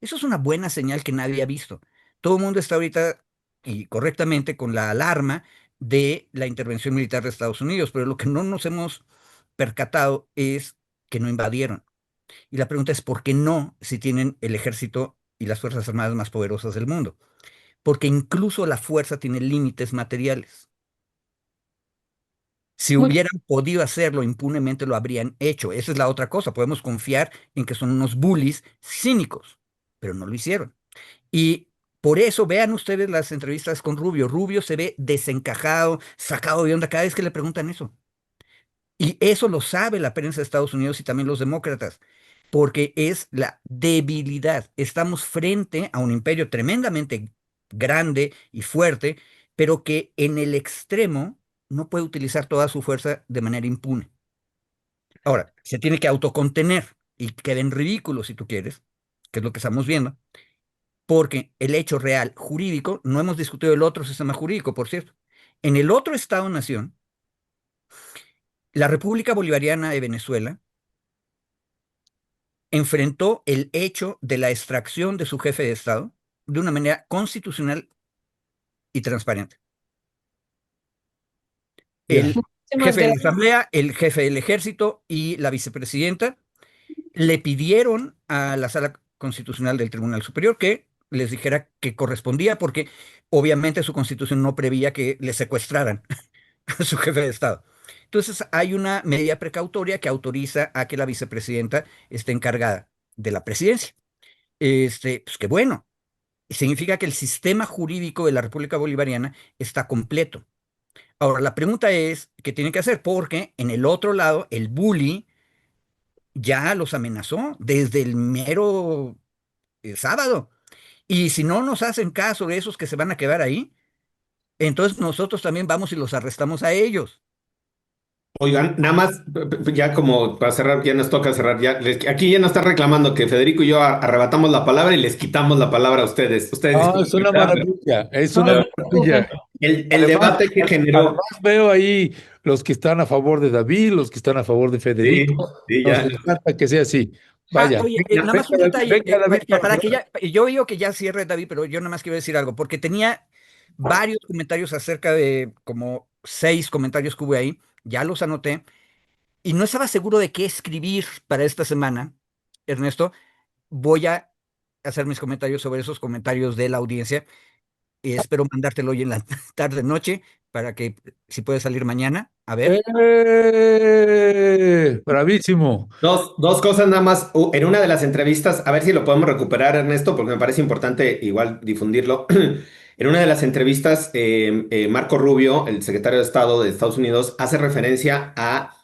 Eso es una buena señal que nadie ha visto. Todo el mundo está ahorita, y correctamente, con la alarma de la intervención militar de Estados Unidos, pero lo que no nos hemos percatado es que no invadieron. Y la pregunta es, ¿por qué no si tienen el ejército y las fuerzas armadas más poderosas del mundo? Porque incluso la fuerza tiene límites materiales. Si Muy, hubieran podido hacerlo impunemente, lo habrían hecho. Esa es la otra cosa. Podemos confiar en que son unos bullies cínicos, pero no lo hicieron. Y por eso vean ustedes las entrevistas con Rubio. Rubio se ve desencajado, sacado de onda cada vez que le preguntan eso. Y eso lo sabe la prensa de Estados Unidos y también los demócratas, porque es la debilidad. Estamos frente a un imperio tremendamente grande y fuerte, pero que en el extremo no puede utilizar toda su fuerza de manera impune. Ahora, se tiene que autocontener y queda en ridículo si tú quieres, que es lo que estamos viendo, porque el hecho real jurídico, no hemos discutido el otro sistema jurídico, por cierto. En el otro Estado-nación, la República Bolivariana de Venezuela enfrentó el hecho de la extracción de su jefe de Estado de una manera constitucional y transparente. Ya. El muchísimas jefe de la gracias. Asamblea, el jefe del Ejército y la vicepresidenta le pidieron a la Sala Constitucional del Tribunal Superior que les dijera que correspondía, porque obviamente su constitución no prevía que le secuestraran a su jefe de Estado. Entonces hay una medida precautoria que autoriza a que la vicepresidenta esté encargada de la presidencia. Pues qué bueno. Significa que el sistema jurídico de la República Bolivariana está completo. Ahora, la pregunta es, ¿qué tiene que hacer? Porque en el otro lado, el bully ya los amenazó desde el mero sábado. Y si no nos hacen caso de esos que se van a quedar ahí, entonces nosotros también vamos y los arrestamos a ellos. Oigan, nada más, ya como para cerrar, ya nos toca cerrar, ya, aquí ya nos está reclamando que Federico y yo arrebatamos la palabra y les quitamos la palabra a ustedes. Ustedes Ah, es disculpen, una ¿verdad? maravilla, es No una se Pero maravilla. preocupen. el Además, debate que además generó, veo ahí los que están a favor de David, los que están a favor de sí, Federico. sí, Nos ya. encanta que sea así. Vaya, Oye, venga, nada más un venga, detalle, venga, David, para que ya, yo digo que ya cierre David, pero yo nada más quiero decir algo, porque tenía varios comentarios acerca de como 6 comentarios que hubo ahí, ya los anoté, y no estaba seguro de qué escribir para esta semana, Ernesto. Voy a hacer mis comentarios sobre esos comentarios de la audiencia. Espero mandártelo hoy en la tarde, noche, para que si puede salir mañana. A ver. Bravísimo. Dos cosas nada más. En una de las entrevistas, a ver si lo podemos recuperar, Ernesto, porque me parece importante igual difundirlo. En una de las entrevistas, Marco Rubio, el secretario de Estado de Estados Unidos, hace referencia a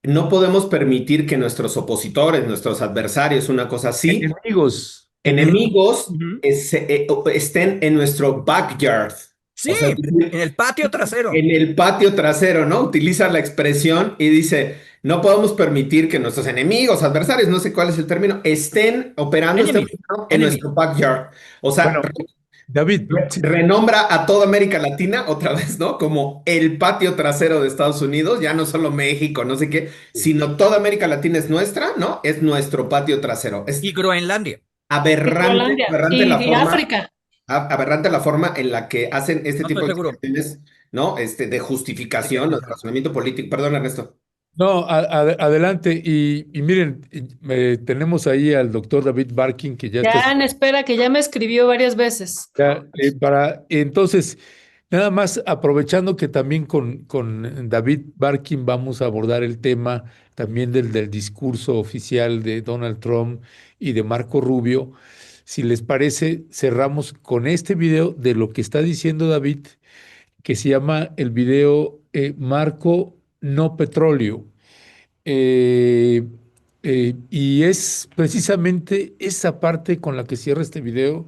no podemos permitir que nuestros opositores, nuestros adversarios, una cosa así, Enemigos, enemigos. enemigos, Ujú. estén en nuestro backyard. Sí, O sea, es decir, en el patio trasero. en el patio trasero, ¿no? Utiliza la expresión y dice, no podemos permitir que nuestros enemigos, adversarios, no sé cuál es el término, estén operando, estén Enemies, operando en enemies. nuestro backyard. O sea, Bueno, David, sí, renombra a toda América Latina otra vez, ¿no? Como el patio trasero de Estados Unidos, ya no solo México, no sé qué, sino toda América Latina es nuestra, ¿no? Es nuestro patio trasero. Es Y Groenlandia. Y aberrante, Groenlandia aberrante la y forma África. aberrante la forma en la que hacen este No estoy tipo de seguro. expresiones, ¿no? De Así que, justificación o de ajá. razonamiento político. Perdón, Ernesto. no, adelante. Y miren, tenemos ahí al doctor David Barkin, que ya está. Ya en espera, que ya me escribió varias veces. Entonces, nada más aprovechando que también con David Barkin vamos a abordar el tema también del discurso oficial de Donald Trump y de Marco Rubio. Si les parece, cerramos con este video de lo que está diciendo David, que se llama el video Marco no petróleo. Eh, y es precisamente esa parte con la que cierra este video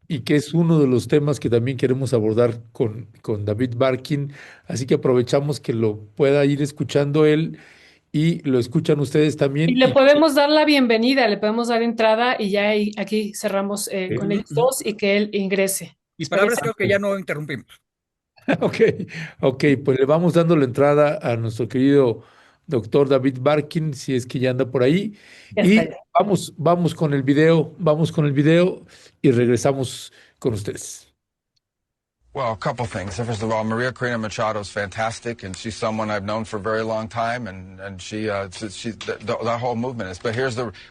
y que es uno de los temas que también queremos abordar con David Barkin. Así que aprovechamos que lo pueda ir escuchando él y lo escuchan ustedes Y también. le podemos dar la bienvenida, le podemos dar entrada y ya aquí cerramos con Eh, Ujú, ellos ujú. dos y que él ingrese. Y ¿Les palabras parece? creo que ya no interrumpimos. ok, ok, pues le vamos dando la entrada a nuestro querido doctor David Barkin, si es que ya anda por ahí. Ya está. Y vamos con el video y regresamos con ustedes. Well, a couple things. First of all, Maria Corina Machado is fantastic, and she's someone I've known for a very long time, and that whole movement is. But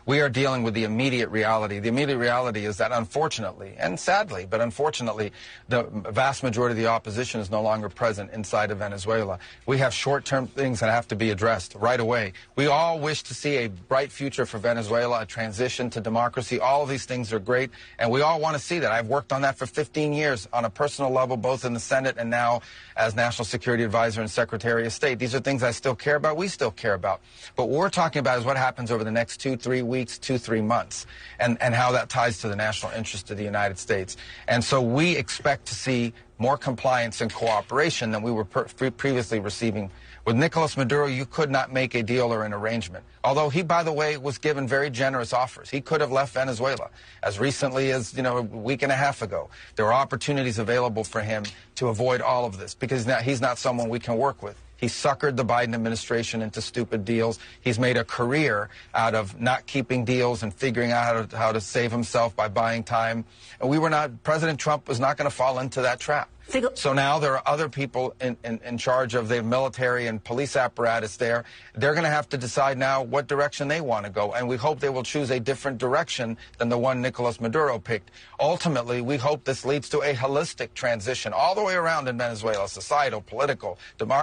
we are dealing with the immediate reality. The immediate reality is that unfortunately, and sadly, but unfortunately, the vast majority of the opposition is no longer present inside of Venezuela. We have short-term things that have to be addressed right away. We all wish to see a bright future for Venezuela, a transition to democracy. All of these things are great, and we all want to see that. I've worked on that for 15 years on a personal level, both in the Senate and now as National Security Advisor and Secretary of State. These are things I still care about, we still care about. But what we're talking about is what happens over the next 2-3 weeks, 2-3 months, and how that ties to the national interest of the United States. And so we expect to see more compliance and cooperation than we were previously receiving. With Nicolas Maduro, you could not make a deal or an arrangement. Although he, by the way, was given very generous offers. He could have left Venezuela as recently as, a week and a half ago. There were opportunities available for him to avoid all of this because now he's not someone we can work with. He suckered the Biden administration into stupid deals. He's made a career out of not keeping deals and figuring out how to save himself by buying time. And President Trump was not going to fall into that trap. So now there are other people in charge of the military and police apparatus there. They're going to have to decide now what direction they want to go, and we hope they will choose a different direction than the one Nicolas Maduro picked. Ultimately, we hope this leads to a holistic transition all the way around in Venezuela, societal, political,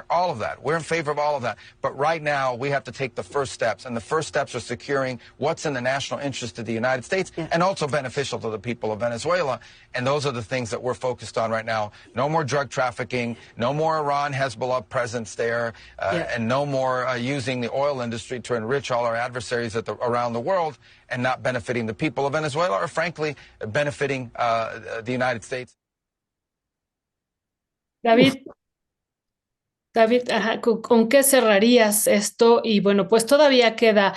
all of that. We're in favor of all of that. But right now, we have to take the first steps, and the first steps are securing what's in the national interest of the United States and also beneficial to the people of Venezuela. And those are the things that we're focused on right now. No more drug trafficking, no more Iran, Hezbollah presence there, and no more using the oil industry to enrich all our adversaries around the world and not benefiting the people of Venezuela or, frankly, benefiting the United States. David, David, ajá, ¿con qué cerrarías esto? Y bueno, pues todavía queda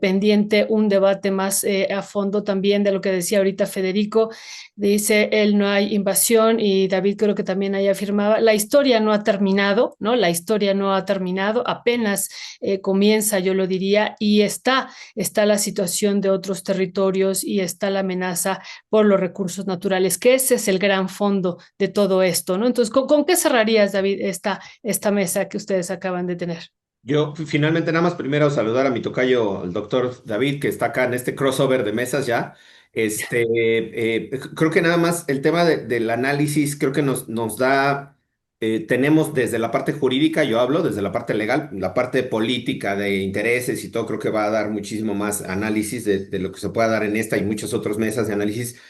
pendiente un debate más a fondo también de lo que decía ahorita Federico. Dice él, no hay invasión, y David creo que también ahí afirmaba, la historia no ha terminado, ¿no? La historia no ha terminado, apenas comienza, yo lo diría, y está la situación de otros territorios y está la amenaza por los recursos naturales, que ese es el gran fondo de todo esto, ¿no? Entonces, ¿con qué cerrarías, David, esta mesa que ustedes acaban de tener? Yo finalmente nada más primero saludar a mi tocayo, el doctor David, que está acá en este crossover de mesas ya. Creo que nada más el tema del análisis, creo que nos da, tenemos desde la parte jurídica, yo hablo desde la parte legal, la parte política de intereses y todo, creo que va a dar muchísimo más análisis de lo que se pueda dar en esta y muchas otras mesas de análisis.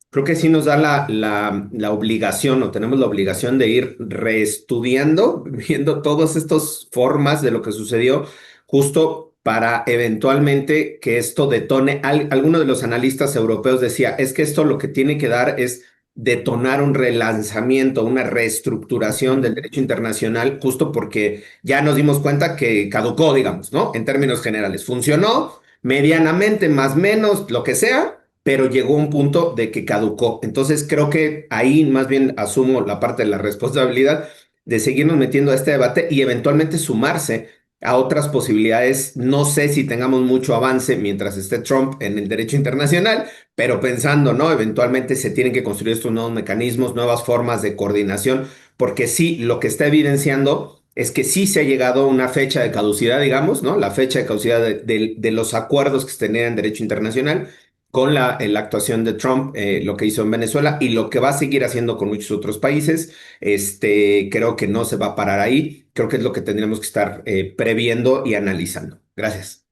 Creo que sí nos da la obligación, o tenemos la obligación de ir reestudiando, viendo todas estas formas de lo que sucedió, justo para eventualmente que esto detone. Alguno de los analistas europeos decía, es que esto lo que tiene que dar es detonar un relanzamiento, una reestructuración del derecho internacional, justo porque ya nos dimos cuenta que caducó, digamos, ¿no? En términos generales, funcionó medianamente, más menos, lo que sea, pero llegó un punto de que caducó. Entonces creo que ahí más bien asumo la parte de la responsabilidad de seguirnos metiendo a este debate y eventualmente sumarse a otras posibilidades. No sé si tengamos mucho avance mientras esté Trump en el derecho internacional, pero pensando, ¿no? Eventualmente se tienen que construir estos nuevos mecanismos, nuevas formas de coordinación, porque sí, lo que está evidenciando es que sí se ha llegado a una fecha de caducidad, digamos, ¿no? La fecha de caducidad de los acuerdos que se tenían en derecho internacional con la actuación de Trump, lo que hizo en Venezuela y lo que va a seguir haciendo con muchos otros países. Creo que no se va a parar ahí. Creo que es lo que tendremos que estar previendo y analizando. Gracias.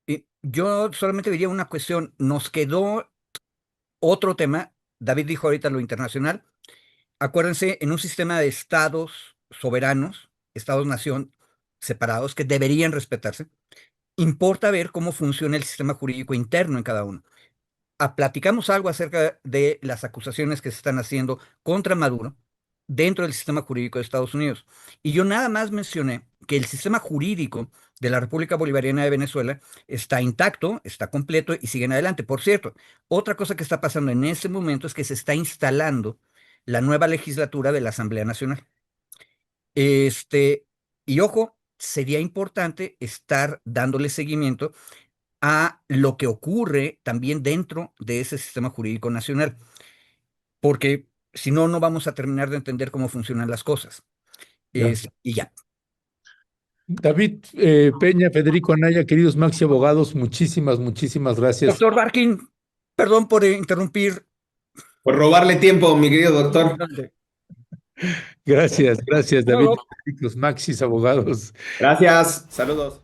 Y yo solamente diría una cuestión. Nos quedó otro tema. David dijo ahorita lo internacional. Acuérdense, en un sistema de estados soberanos, estados-nación separados, que deberían respetarse, importa ver cómo funciona el sistema jurídico interno en cada uno. Platicamos algo acerca de las acusaciones que se están haciendo contra Maduro dentro del sistema jurídico de Estados Unidos. Y yo nada más mencioné que el sistema jurídico de la República Bolivariana de Venezuela está intacto, está completo y siguen adelante. Por cierto, otra cosa que está pasando en este momento es que se está instalando la nueva legislatura de la Asamblea Nacional. Este, y ojo, sería importante estar dándole seguimiento a lo que ocurre también dentro de ese sistema jurídico nacional, porque si no, no vamos a terminar de entender cómo funcionan las cosas. Ya. Y ya. David Peña, Federico Anaya, queridos Maxi Abogados, muchísimas gracias. Doctor Barkin, perdón por interrumpir. Por robarle tiempo, mi querido doctor. Gracias, David, No, los Maxis Abogados. Gracias. Saludos.